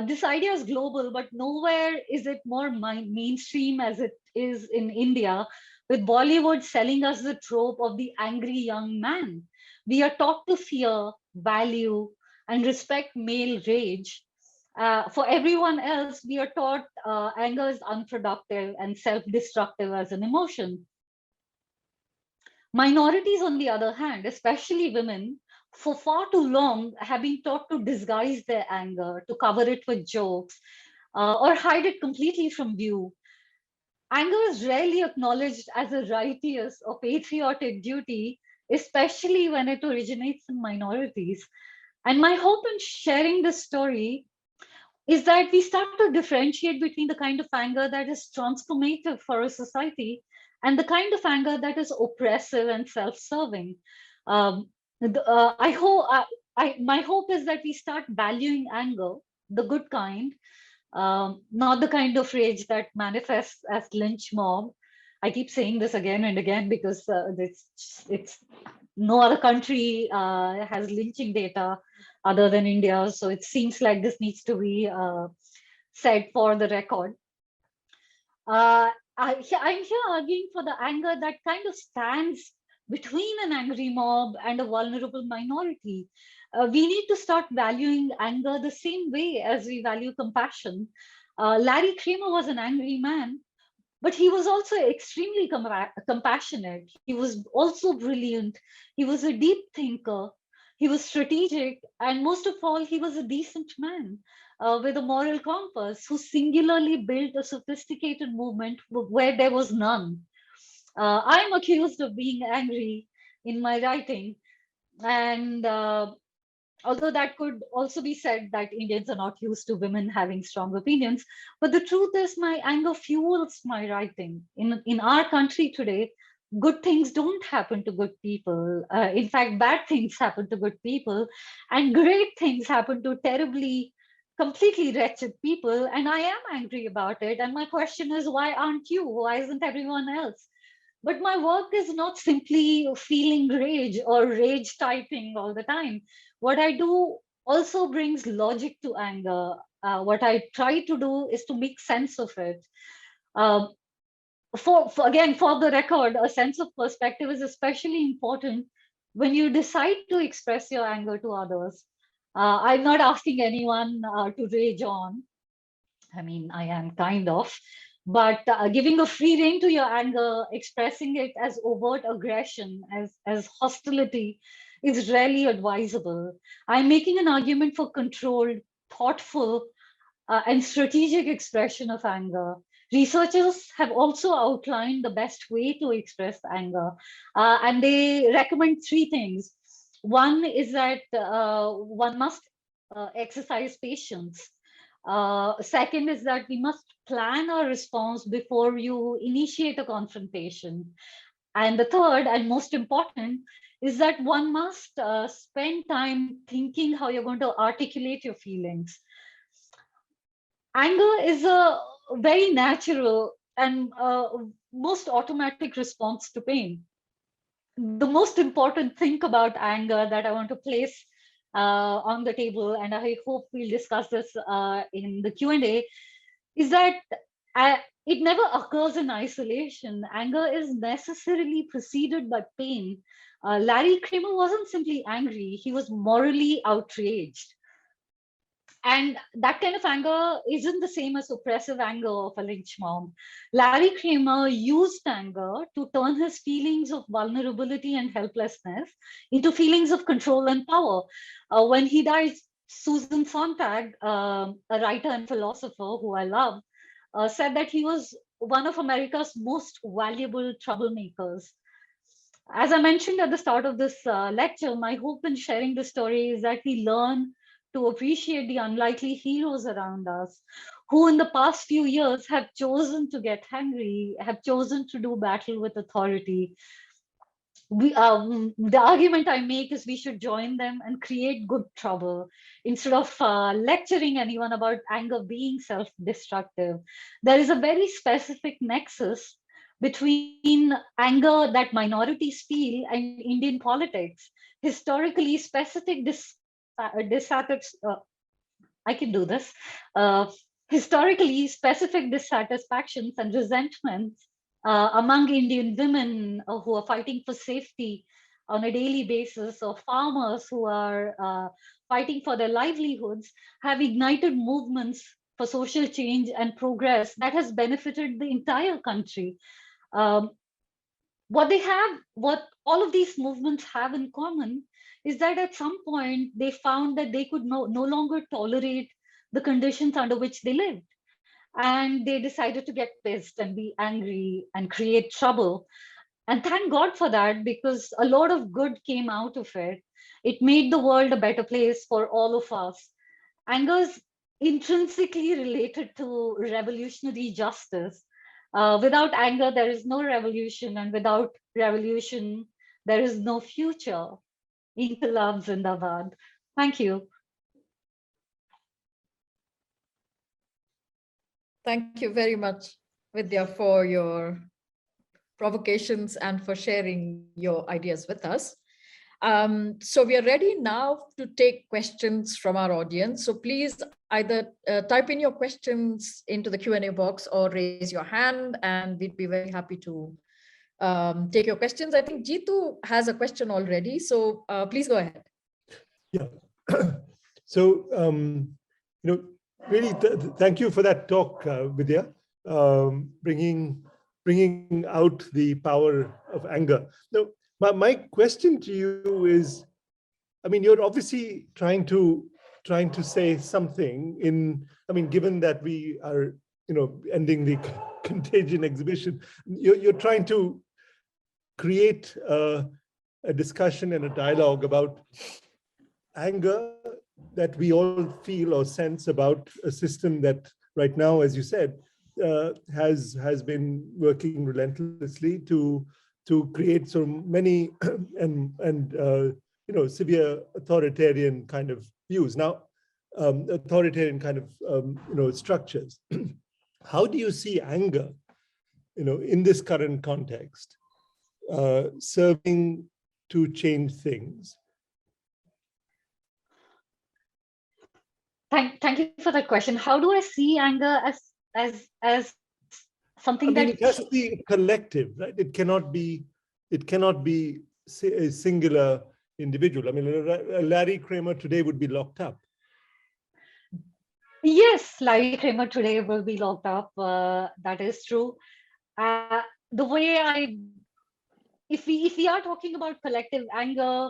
This idea is global, but nowhere is it more mainstream as it is in India, with Bollywood selling us the trope of the angry young man. We are taught to fear, value, and respect male rage. For everyone else, we are taught anger is unproductive and self destructive as an emotion. Minorities, on the other hand, especially women, for far too long have been taught to disguise their anger, to cover it with jokes, or hide it completely from view. Anger is rarely acknowledged as a righteous or patriotic duty, especially when it originates in minorities. And my hope in sharing this story is that we start to differentiate between the kind of anger that is transformative for a society and the kind of anger that is oppressive and self-serving. Um, my hope is that we start valuing anger, the good kind, not the kind of rage that manifests as lynch mob. I keep saying this again and again because it's no other country has lynching data other than India. So it seems like this needs to be said for the record. I'm here arguing for the anger that kind of stands between an angry mob and a vulnerable minority. We need to start valuing anger the same way as we value compassion. Larry Kramer was an angry man, but he was also extremely compassionate. He was also brilliant. He was a deep thinker. He was strategic. And most of all, he was a decent man with a moral compass who singularly built a sophisticated movement where there was none. I'm accused of being angry in my writing. And although that could also be said that Indians are not used to women having strong opinions. But the truth is, my anger fuels my writing. In our country today, good things don't happen to good people. In fact, bad things happen to good people, and great things happen to terribly, completely wretched people. And I am angry about it. And my question is, why aren't you? Why isn't everyone else? But my work is not simply feeling rage or rage typing all the time. What I do also brings logic to anger. What I try to do is to make sense of it. Um, again, for the record, a sense of perspective is especially important when you decide to express your anger to others. I'm not asking anyone to rage on. I mean, I am kind of, but giving a free rein to your anger, expressing it as overt aggression, as hostility, is rarely advisable. I'm making an argument for controlled, thoughtful, and strategic expression of anger. Researchers have also outlined the best way to express anger, and they recommend three things. One is that one must exercise patience. Second is that we must plan our response before you initiate a confrontation. And the third and most important is that one must spend time thinking how you're going to articulate your feelings. Anger is a very natural and most automatic response to pain. The most important thing about anger that I want to place on the table, and I hope we'll discuss this in the Q&A, is that it never occurs in isolation. Anger is necessarily preceded by pain. Larry Kramer wasn't simply angry, he was morally outraged. And that kind of anger isn't the same as oppressive anger of a lynch mob. Larry Kramer used anger to turn his feelings of vulnerability and helplessness into feelings of control and power. When he died, Susan Sontag, a writer and philosopher who I love, said that he was one of America's most valuable troublemakers. As I mentioned at the start of this lecture, my hope in sharing this story is that we learn to appreciate the unlikely heroes around us who in the past few years have chosen to get angry, have chosen to do battle with authority. The argument I make is we should join them and create good trouble instead of lecturing anyone about anger being self-destructive. There is a very specific nexus between anger that minorities feel and Indian politics. Historically, specific I can do this. Historically, specific dissatisfactions and resentments among Indian women who are fighting for safety on a daily basis, or farmers who are fighting for their livelihoods, have ignited movements for social change and progress that has benefited the entire country. what all of these movements have in common is that at some point they found that they could no longer tolerate the conditions under which they lived. And they decided to get pissed and be angry and create trouble. And thank God for that, because a lot of good came out of it. It made the world a better place for all of us. Anger is intrinsically related to revolutionary justice. Without anger, there is no revolution, and without revolution, there is no future. Inqilab Zindabad. Thank you. Thank you very much, Vidya, for your provocations and for sharing your ideas with us. So we are ready now to take questions from our audience. So please either type in your questions into the Q&A box or raise your hand, and we'd be very happy to take your questions. I think Jitu has a question already, so please go ahead. Yeah. So, really, thank you for that talk, Vidya, bringing out the power of anger. Now, my question to you is, I mean, you're obviously trying to say something given that we are, ending the Contagion exhibition, you're trying to create a discussion and a dialogue about anger that we all feel or sense about a system that right now, as you said, has been working relentlessly to create so many and severe authoritarian kind of views. Now, authoritarian kind of structures. How do you see anger, in this current context, serving to change things? Thank you for that question. How do I see anger as something that it has to be collective, right? It cannot be a singular individual. I mean, Larry Kramer today would be locked up. Yes, Larry Kramer today will be locked up. That is true. The way if we are talking about collective anger,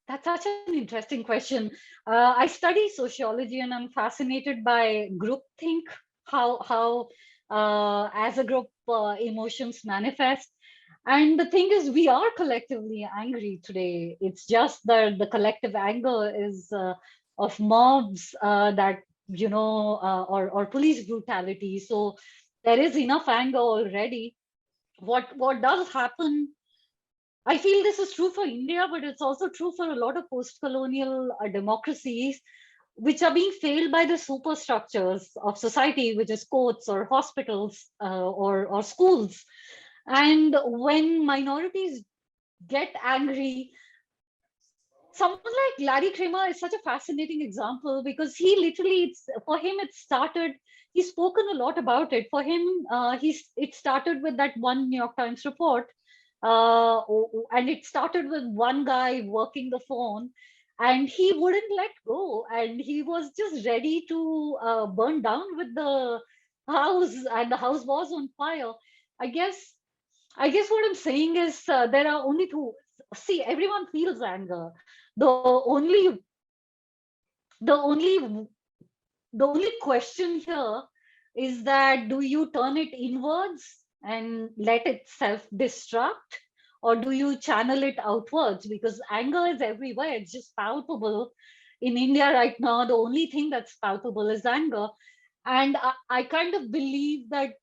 that's such an interesting question. I study sociology, and I'm fascinated by groupthink, how as a group emotions manifest. And the thing is, we are collectively angry today. It's just that the collective anger is of mobs that, or police brutality. So there is enough anger already. What does happen? I feel this is true for India, but it's also true for a lot of post-colonial democracies, which are being failed by the superstructures of society, which is courts or hospitals or schools. And when minorities get angry, someone like Larry Kramer is such a fascinating example, because he literally, for him, it started, he's spoken a lot about it. For him, it started with that one New York Times report. And it started with one guy working the phone, and he wouldn't let go, and he was just ready to burn down with the house, and the house was on fire. I guess what I'm saying is there are only two. See, everyone feels anger. The only question here is that, do you turn it inwards and let it self-destruct, or do you channel it outwards? Because anger is everywhere. It's just palpable. In India right now, the only thing that's palpable is anger. And I kind of believe that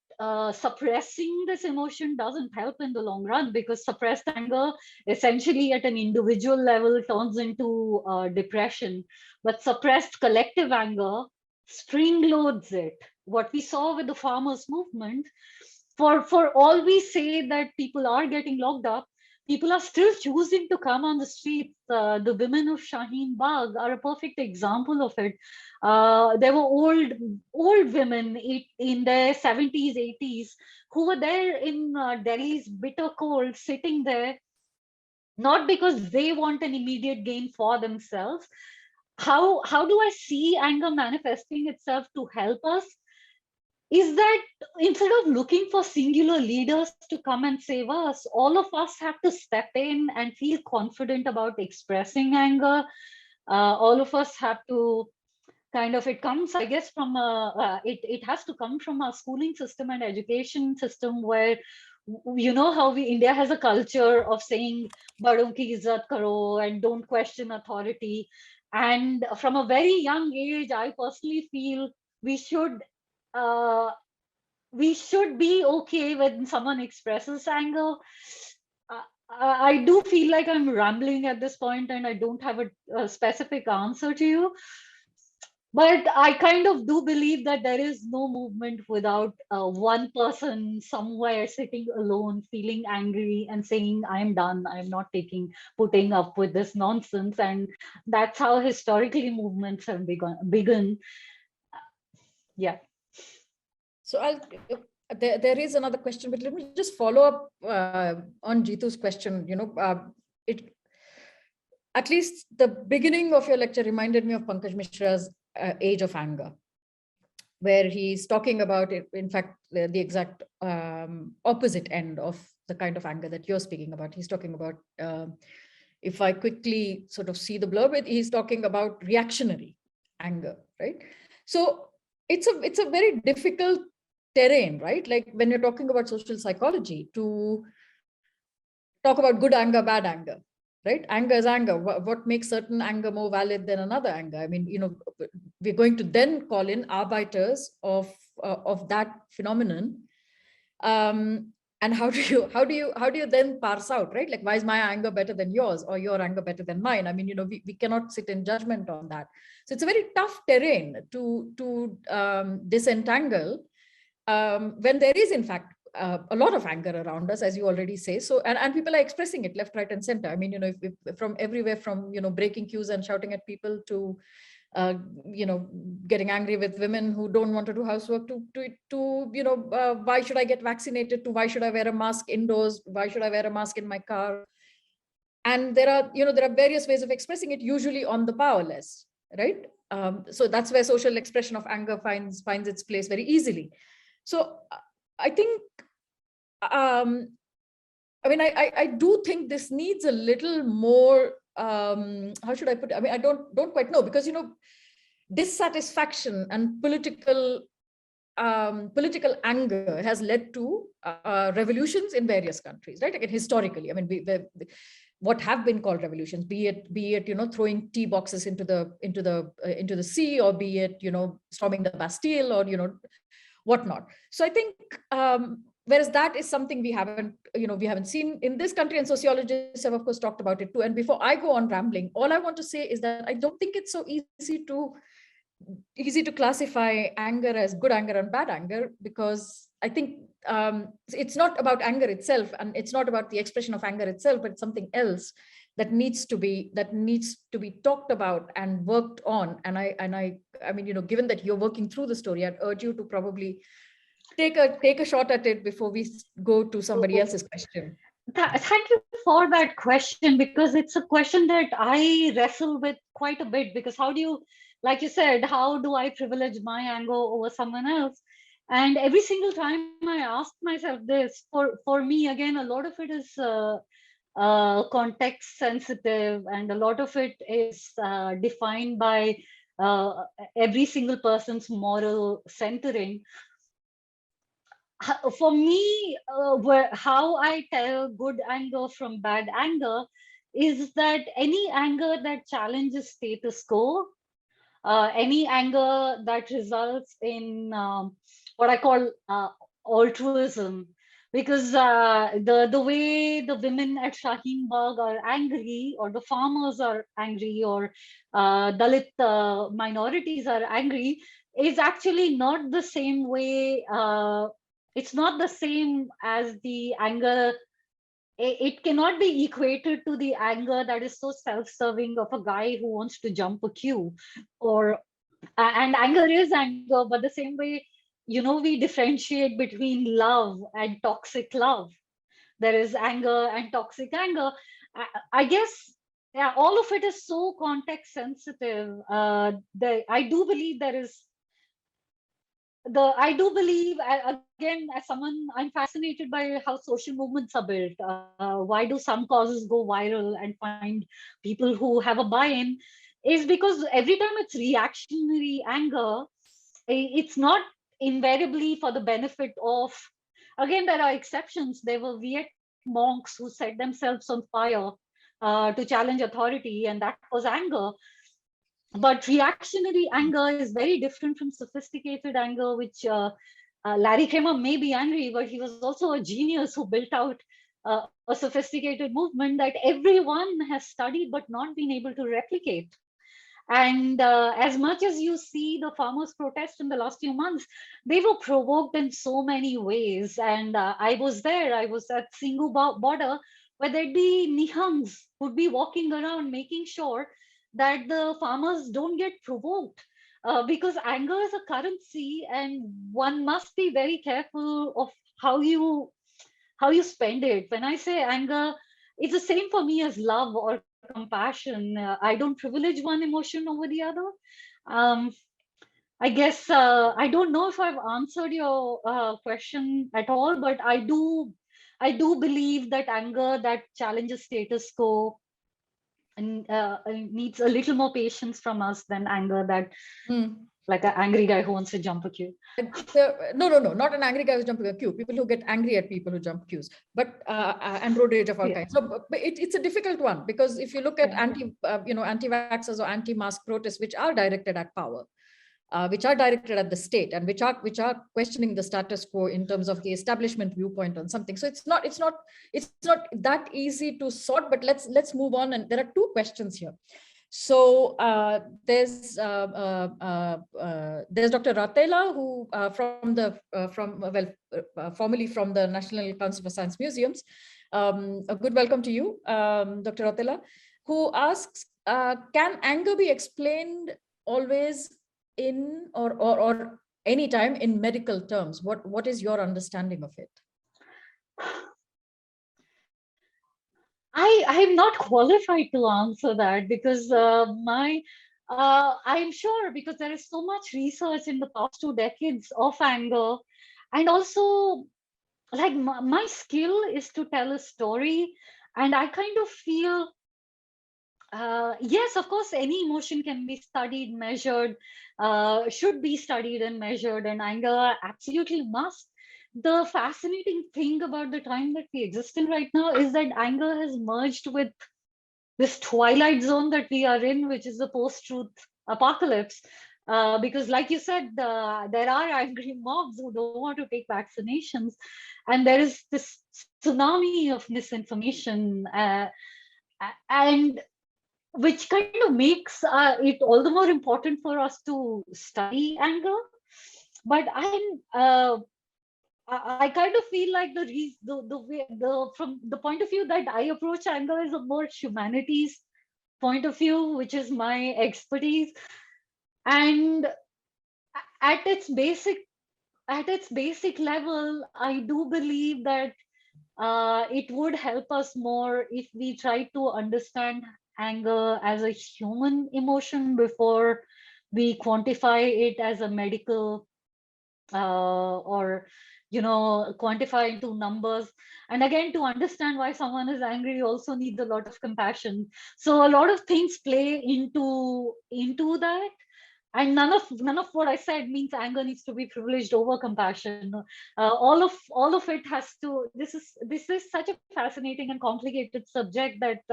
suppressing this emotion doesn't help in the long run, because suppressed anger essentially at an individual level turns into depression. But suppressed collective anger spring loads it. What we saw with the farmers' movement, for all we say that people are getting locked up, people are still choosing to come on the streets. The women of Shaheen Bagh are a perfect example of it. There were old women in their 70s, 80s, who were there in Delhi's bitter cold, sitting there, not because they want an immediate gain for themselves. How do I see anger manifesting itself to help us? is that instead of looking for singular leaders to come and save us, all of us have to step in and feel confident about expressing anger. All of us have to kind of, it comes, I guess, from it has to come from our schooling system and education system, where you know how India has a culture of saying "Badon ki izzat karo" and don't question authority. And from a very young age, I personally feel we should uh, we should be okay when someone expresses anger. I do feel like I'm rambling at this point and I don't have a specific answer to you. But I kind of do believe that there is no movement without one person somewhere sitting alone, feeling angry and saying, I'm done. I'm not putting up with this nonsense. And that's how historically movements have begun. Yeah. So there is another question, but let me just follow up on Jitu's question. At least the beginning of your lecture reminded me of Pankaj Mishra's Age of Anger, where he's talking about it, in fact, the exact opposite end of the kind of anger that you're speaking about. He's talking about, if I quickly sort of see the blurb, he's talking about reactionary anger, right? So it's a very difficult terrain, right? Like when you're talking about social psychology, to talk about good anger, bad anger, right? Anger is anger. What makes certain anger more valid than another anger? I mean, we're going to then call in arbiters of that phenomenon. And how do you then parse out, right? Like, why is my anger better than yours, or your anger better than mine? I mean, we cannot sit in judgment on that. So it's a very tough terrain to disentangle when there is, in fact, a lot of anger around us, as you already say. So, and people are expressing it left, right, and center. I mean, if from everywhere, from breaking cues and shouting at people to getting angry with women who don't want to do housework, to why should I get vaccinated, to why should I wear a mask indoors, why should I wear a mask in my car? And there are various ways of expressing it, usually on the powerless, right? So that's where social expression of anger finds its place very easily. So I think, I mean, I do think this needs a little more, how should I put it? I mean, I don't quite know, because, dissatisfaction and political anger has led to revolutions in various countries, right? Again, historically, I mean, what have been called revolutions, be it throwing tea boxes into the sea, or be it storming the Bastille, or whatnot. So I think, whereas that is something we haven't seen in this country, and sociologists have of course talked about it too. And before I go on rambling, all I want to say is that I don't think it's so easy to classify anger as good anger and bad anger, because I think it's not about anger itself, and it's not about the expression of anger itself, but it's something else that needs to be talked about and worked on. And I mean, given that you're working through the story, I'd urge you to probably take a shot at it before we go to somebody else's question. Thank you for that question, because it's a question that I wrestle with quite a bit. Because how do you, like you said, how do I privilege my anger over someone else? And every single time I ask myself this, for me, again, a lot of it is context sensitive, and a lot of it is defined by every single person's moral centering. For me, how I tell good anger from bad anger is that any anger that challenges status quo, any anger that results in what I call altruism, because the way the women at Shaheen Bagh are angry, or the farmers are angry, or Dalit minorities are angry, is actually not the same way. It's not the same as the anger. It cannot be equated to the anger that is so self-serving of a guy who wants to jump a queue, or and anger is anger, but the same way, we differentiate between love and toxic love. There is anger and toxic anger. I guess, yeah, all of it is so context sensitive. I do believe there is I do believe, again, as someone, I'm fascinated by how social movements are built. Why do some causes go viral and find people who have a buy-in? Is because every time it's reactionary anger, it's not invariably for the benefit of, again, there are exceptions. There were Viet monks who set themselves on fire to challenge authority, and that was anger. But reactionary anger is very different from sophisticated anger, which Larry Kramer may be angry, but he was also a genius who built out a sophisticated movement that everyone has studied but not been able to replicate. And as much as you see the farmers' protest in the last few months, they were provoked in so many ways. And I was there, I was at Singhu border, where there'd be Nihangs who'd be walking around making sure that the farmers don't get provoked. Because anger is a currency, and one must be very careful of how you spend it. When I say anger, it's the same for me as love or compassion. I don't privilege one emotion over the other. Um, I guess I don't know if I've answered your question at all, but I do believe that anger that challenges status quo and needs a little more patience from us than anger that, like an angry guy who wants to jump a queue. No, not an angry guy who's jumping a queue. People who get angry at people who jump queues, but and road rage of all kinds. So, but it's a difficult one, because if you look at anti-vaxxers or anti-mask protests, which are directed at power, which are directed at the state, and which are questioning the status quo in terms of the establishment viewpoint on something. So it's not that easy to sort. But let's move on. And there are two questions here. So there's Dr. Rautela, who formerly from the National Council for Science Museums. A good welcome to you, Dr. Rautela, who asks, can anger be explained always in or anytime in medical terms? What is your understanding of it? I'm not qualified to answer that, because I'm sure, because there is so much research in the past 2 decades of anger, and also, like, my skill is to tell a story, and I kind of feel, yes, of course, any emotion can be studied, measured, should be studied and measured, and anger absolutely must. The fascinating thing about the time that we exist in right now is that anger has merged with this twilight zone that we are in, which is the post-truth apocalypse. Because, like you said, there are angry mobs who don't want to take vaccinations, and there is this tsunami of misinformation, and which kind of makes it all the more important for us to study anger. But I kind of feel like from the point of view that I approach anger is a more humanities point of view, which is my expertise. And at its basic level, I do believe that it would help us more if we try to understand anger as a human emotion before we quantify it as a medical or quantify into numbers. And again, to understand why someone is angry also needs a lot of compassion. So a lot of things play into that. And none of what I said means anger needs to be privileged over compassion. All of it has to. This is such a fascinating and complicated subject that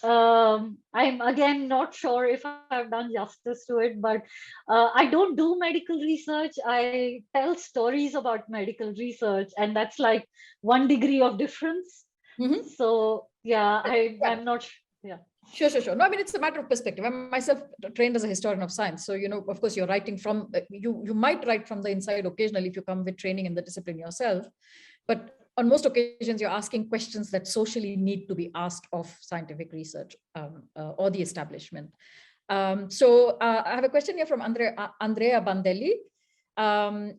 I'm again not sure if I've done justice to it. But I don't do medical research. I tell stories about medical research, and that's like 1 degree of difference. So yeah, I'm not. Yeah. Sure. No, I mean, it's a matter of perspective. I'm myself trained as a historian of science. So, of course, you're writing from, you might write from the inside occasionally if you come with training in the discipline yourself. But on most occasions, you're asking questions that socially need to be asked of scientific research or the establishment. So I have a question here from Andrea Bandelli,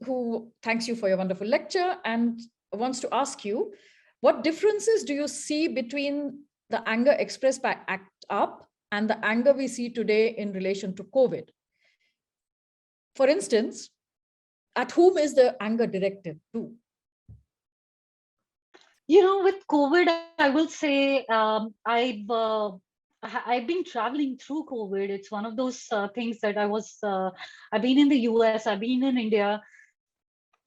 who thanks you for your wonderful lecture and wants to ask you, what differences do you see between the anger expressed by ACT UP and the anger we see today in relation to COVID? For instance, at whom is the anger directed to? With COVID, I will say I've been traveling through COVID. It's one of those things that I've been in the US, I've been in India.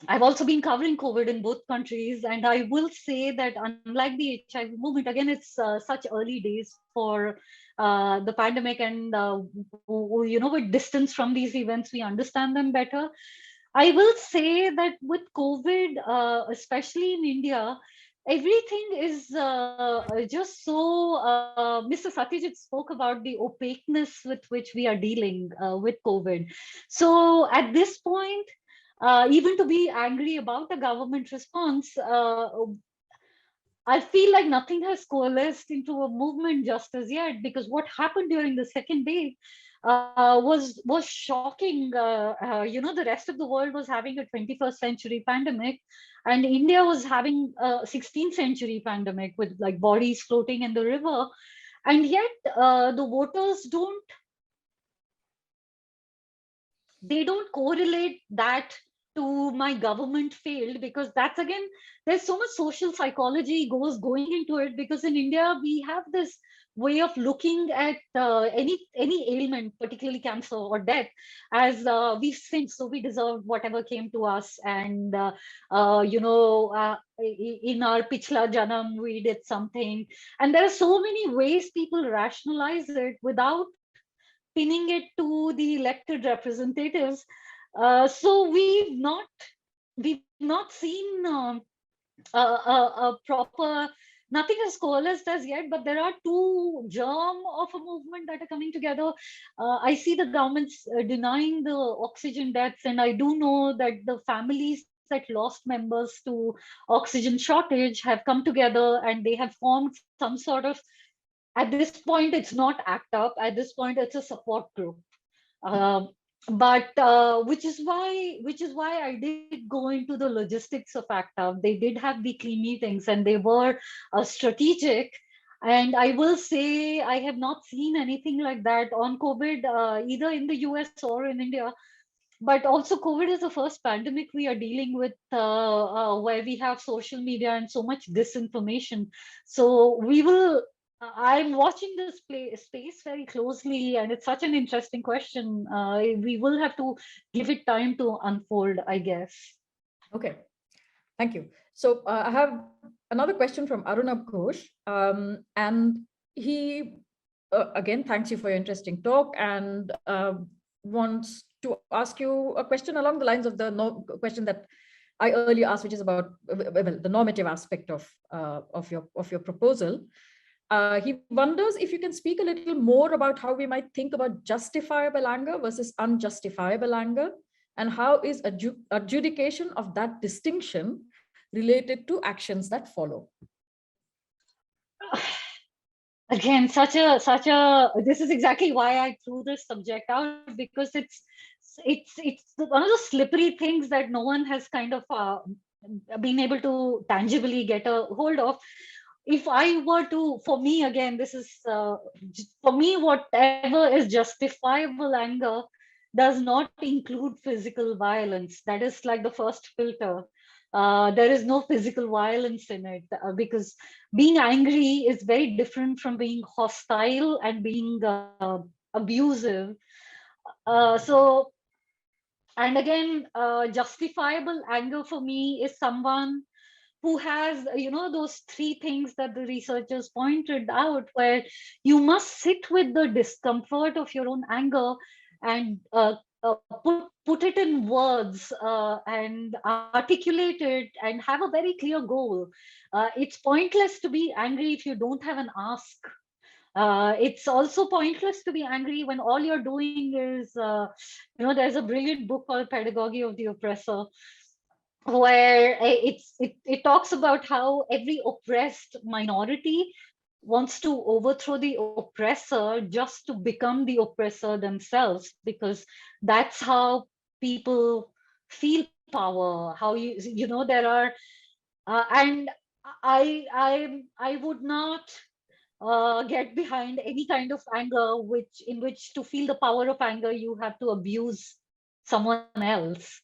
I've also been covering COVID in both countries. And I will say that unlike the HIV movement, again, it's such early days for the pandemic. And, with distance from these events, we understand them better. I will say that with COVID, especially in India, everything is just so. Mr. Satyajit spoke about the opaqueness with which we are dealing with COVID. So at this point, even to be angry about the government response, I feel like nothing has coalesced into a movement just as yet, because what happened during the second wave was shocking. The rest of the world was having a 21st century pandemic, and India was having a 16th century pandemic with like bodies floating in the river, and yet the voters don't correlate that to my government failed, because that's, again, there's so much social psychology going into it, because in India we have this way of looking at any ailment, particularly cancer or death, as we sinned, so we deserved whatever came to us. And in our pichla janam we did something, and there are so many ways people rationalize it without pinning it to the elected representatives. So we've not seen a proper. Nothing has coalesced as yet, but there are two germ of a movement that are coming together. I see the governments denying the oxygen deaths, and I do know that the families that lost members to oxygen shortage have come together, and they have formed some sort of. At this point, it's not ACT UP. At this point, it's a support group. But which is why I did go into the logistics of ACT UP. They did have weekly meetings, and they were strategic. And I will say I have not seen anything like that on COVID, either in the US or in India. But also, COVID is the first pandemic we are dealing with where we have social media and so much disinformation. So I'm watching this space very closely, and it's such an interesting question. We will have to give it time to unfold, I guess. Okay, thank you. So I have another question from Arunabh Ghosh, and he again thanks you for your interesting talk, and wants to ask you a question along the lines of the question that I earlier asked, which is about the normative aspect of your proposal. He wonders if you can speak a little more about how we might think about justifiable anger versus unjustifiable anger, and how is adjudication of that distinction related to actions that follow? Again, this is exactly why I threw this subject out, because it's one of those slippery things that no one has kind of been able to tangibly get a hold of. If I were to, for me, again, this is, for me, whatever is justifiable anger does not include physical violence. That is like the first filter. There is no physical violence in it, because being angry is very different from being hostile and being abusive. And again, justifiable anger for me is someone who has, those three things that the researchers pointed out, where you must sit with the discomfort of your own anger and put it in words and articulate it and have a very clear goal. It's pointless to be angry if you don't have an ask. It's also pointless to be angry when all you're doing is, there's a brilliant book called Pedagogy of the Oppressor, where it talks about how every oppressed minority wants to overthrow the oppressor just to become the oppressor themselves, because that's how people feel power. How there are, and I would not get behind any kind of anger in which to feel the power of anger you have to abuse someone else.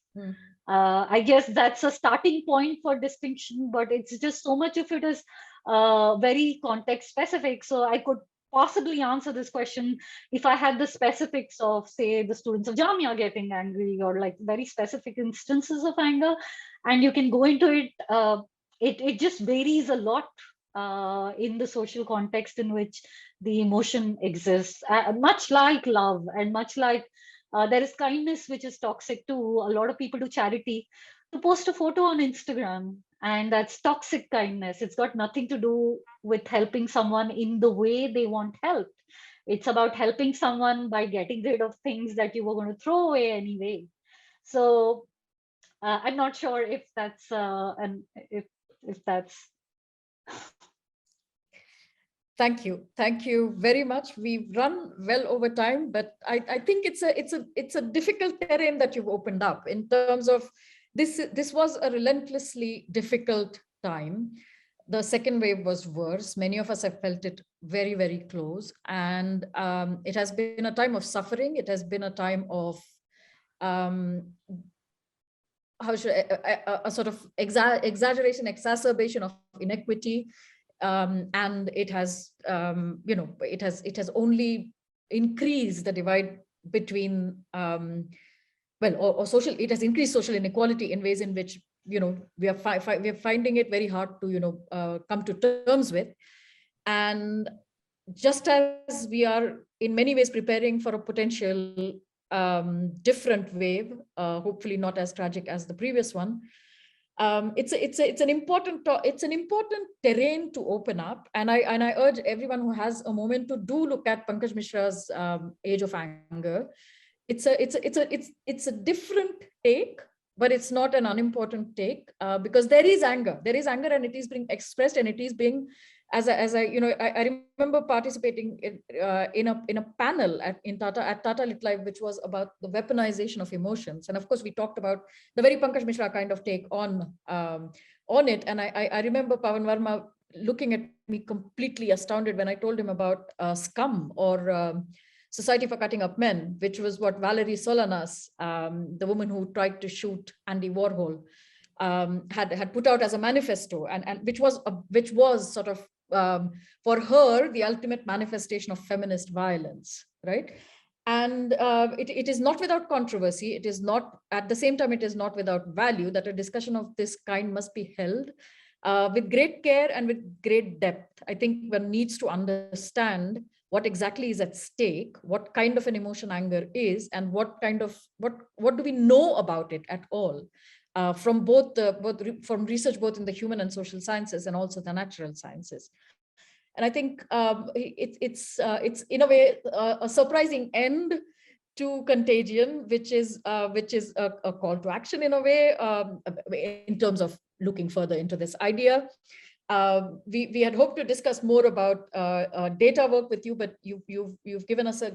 I guess that's a starting point for distinction, but it's just so much of it is very context specific. So I could possibly answer this question if I had the specifics of, say, the students of Jamia getting angry, or like very specific instances of anger, and you can go into it. It just varies a lot in the social context in which the emotion exists, much like love, and much like there is kindness which is toxic too. A lot of people do charity to post a photo on Instagram, and that's toxic kindness. It's got nothing to do with helping someone in the way they want help. It's about helping someone by getting rid of things that you were going to throw away anyway. So I'm not sure if that's if that's. Thank you. Thank you very much. We've run well over time, but I think it's a difficult terrain that you've opened up in terms of this. This was a relentlessly difficult time. The second wave was worse. Many of us have felt it very, very close. And it has been a time of suffering. It has been a time of how should a sort of exaggeration, exacerbation of inequity. And it has, it has only increased the divide between, or social. It has increased social inequality in ways in which we are finding it very hard to come to terms with. And just as we are in many ways preparing for a potential different wave, hopefully not as tragic as the previous one. It's an important terrain to open up, and I urge everyone who has a moment to do look at Pankaj Mishra's Age of Anger. It's a different take, but it's not an unimportant take, because there is anger, and it is being expressed, and it is being, as I remember participating in a panel at Tata Lit Live, which was about the weaponization of emotions. And of course, we talked about the very Pankaj Mishra kind of take on it. And I remember Pawan Verma looking at me completely astounded when I told him about Scum, or Society for Cutting Up Men, which was what Valerie Solanas, the woman who tried to shoot Andy Warhol, had put out as a manifesto, and which was sort of for her the ultimate manifestation of feminist violence, right? And it is not without controversy. It is not, at the same time, it is not without value that a discussion of this kind must be held with great care and with great depth. I think one needs to understand what exactly is at stake, what kind of an emotion anger is, and what do we know about it at all, from from research both in the human and social sciences and also the natural sciences. And I think it's in a way a surprising end to Contagion, which is a call to action in a way, in terms of looking further into this idea. We had hoped to discuss more about data work with you, but you've given us a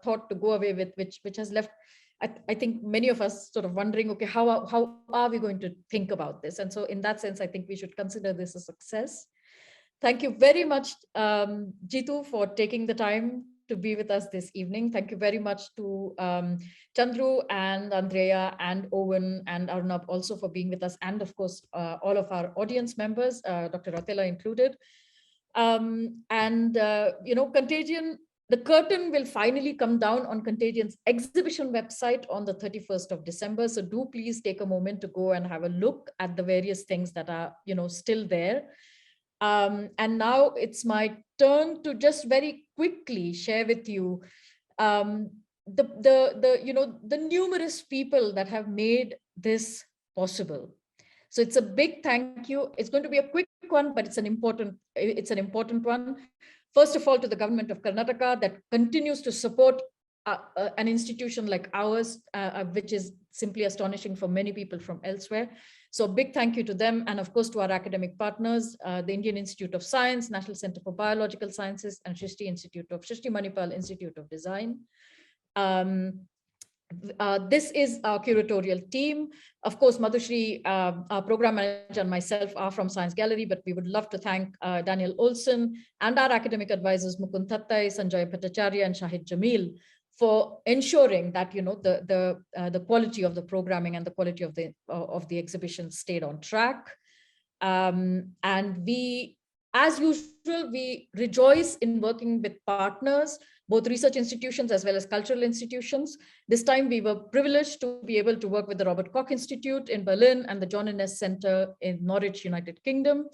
thought to go away with, which has left, I think, many of us sort of wondering, okay, how are we going to think about this? And so in that sense, I think we should consider this a success. Thank you very much, Jitu, for taking the time to be with us this evening. Thank you very much to Chandru and Andrea and Owen and Arnab also for being with us, and of course, all of our audience members, Dr. Ratela included. Contagion, the curtain will finally come down on Contagion's exhibition website on the 31st of December. So do please take a moment to go and have a look at the various things that are, still there. And now it's my turn to just very quickly share with you the numerous people that have made this possible. So it's a big thank you. It's going to be a quick one, but it's an important one. First of all, to the government of Karnataka that continues to support an institution like ours, which is simply astonishing for many people from elsewhere. So a big thank you to them. And of course, to our academic partners, the Indian Institute of Science, National Center for Biological Sciences, and Srishti Manipal Institute of Design. This is our curatorial team. Of course, Madhushri, our program manager, and myself are from Science Gallery, but we would love to thank Daniel Olson and our academic advisors, Mukund Thattai, Sanjay Bhattacharya, and Shahid Jamil, for ensuring that, you know, the quality of the programming and the quality of the exhibition stayed on track. And we, as usual, we rejoice in working with partners, both research institutions as well as cultural institutions. This time we were privileged to be able to work with the Robert Koch Institute in Berlin and the John Innes Center in Norwich, United Kingdom.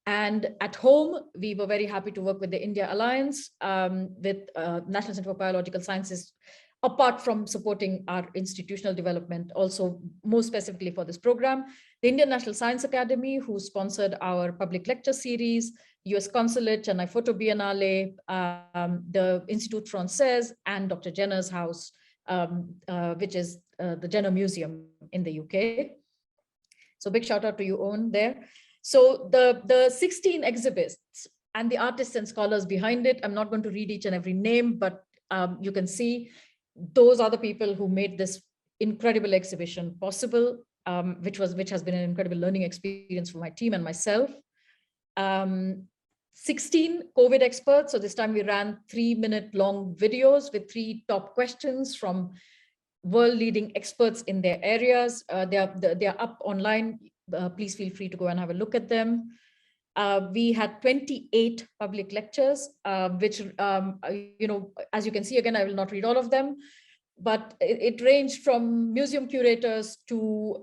And at home, we were very happy to work with the India Alliance, with National Center for Biological Sciences, apart from supporting our institutional development, also more specifically for this program. The Indian National Science Academy, who sponsored our public lecture series, US Consulate, Chennai Photo Biennale, the Institut Français, and Dr. Jenner's house, which is the Jenner Museum in the UK. So big shout out to you, Owen, there. So the 16 exhibits and the artists and scholars behind it, I'm not going to read each and every name, but you can see those are the people who made this incredible exhibition possible, which has been an incredible learning experience for my team and myself. 16 COVID experts. So this time we ran 3-minute long videos with 3 top questions from world leading experts in their areas. They are up online. Please feel free to go and have a look at them. We had 28 public lectures, which, you know, as you can see, again, I will not read all of them, but it ranged from museum curators to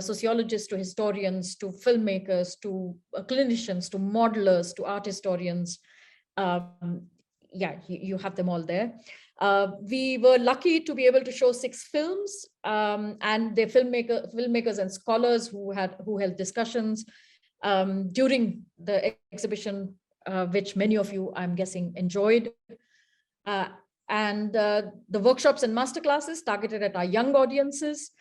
sociologists, to historians, to filmmakers, to clinicians, to modelers, to art historians. Yeah, you have them all there. We were lucky to be able to show 6 films, and the filmmakers and scholars who held discussions during the exhibition, which many of you, I'm guessing, enjoyed. And the workshops and masterclasses targeted at our young audiences.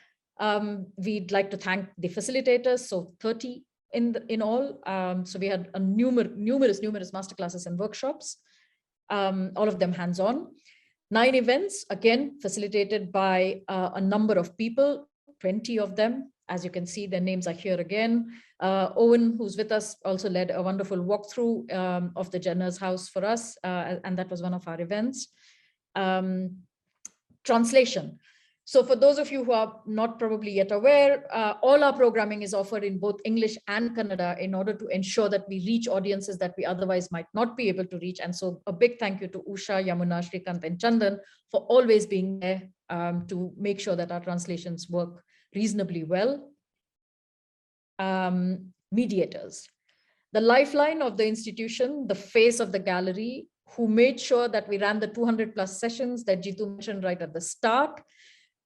We'd like to thank the facilitators, so 30 in all. So we had numerous masterclasses and workshops, all of them hands-on. 9 events, again, facilitated by a number of people, 20 of them. As you can see, their names are here again. Owen, who's with us, also led a wonderful walkthrough of the Jenner's house for us, and that was one of our events. Translation. So for those of you who are not probably yet aware, all our programming is offered in both English and Kannada in order to ensure that we reach audiences that we otherwise might not be able to reach. And so a big thank you to Usha, Yamuna, Shrikant, and Chandan for always being there to make sure that our translations work reasonably well. Mediators. The lifeline of the institution, the face of the gallery, who made sure that we ran the 200+ sessions that Jitu mentioned right at the start.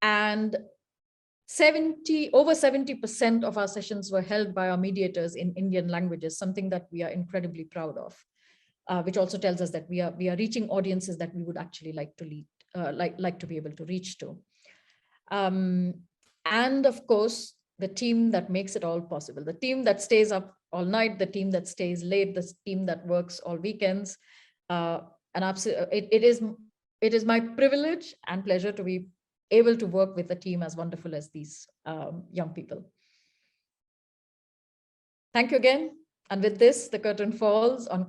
And over 70% of our sessions were held by our mediators in Indian languages, something that we are incredibly proud of, which also tells us that we are reaching audiences that we would actually like to be able to reach to. And of course, the team that makes it all possible, the team that stays up all night, the team that stays late, the team that works all weekends. And it is my privilege and pleasure to be able to work with a team as wonderful as these young people. Thank you again. And with this, the curtain falls on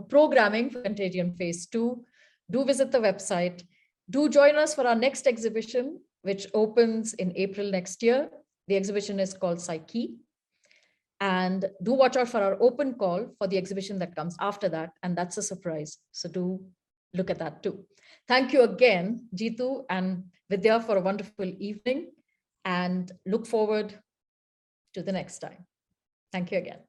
programming for Contagion Phase 2. Do visit the website. Do join us for our next exhibition, which opens in April next year. The exhibition is called Psyche. And do watch out for our open call for the exhibition that comes after that. And that's a surprise. So do look at that too. Thank you again, Jitu and Vidya, for a wonderful evening, and look forward to the next time. Thank you again.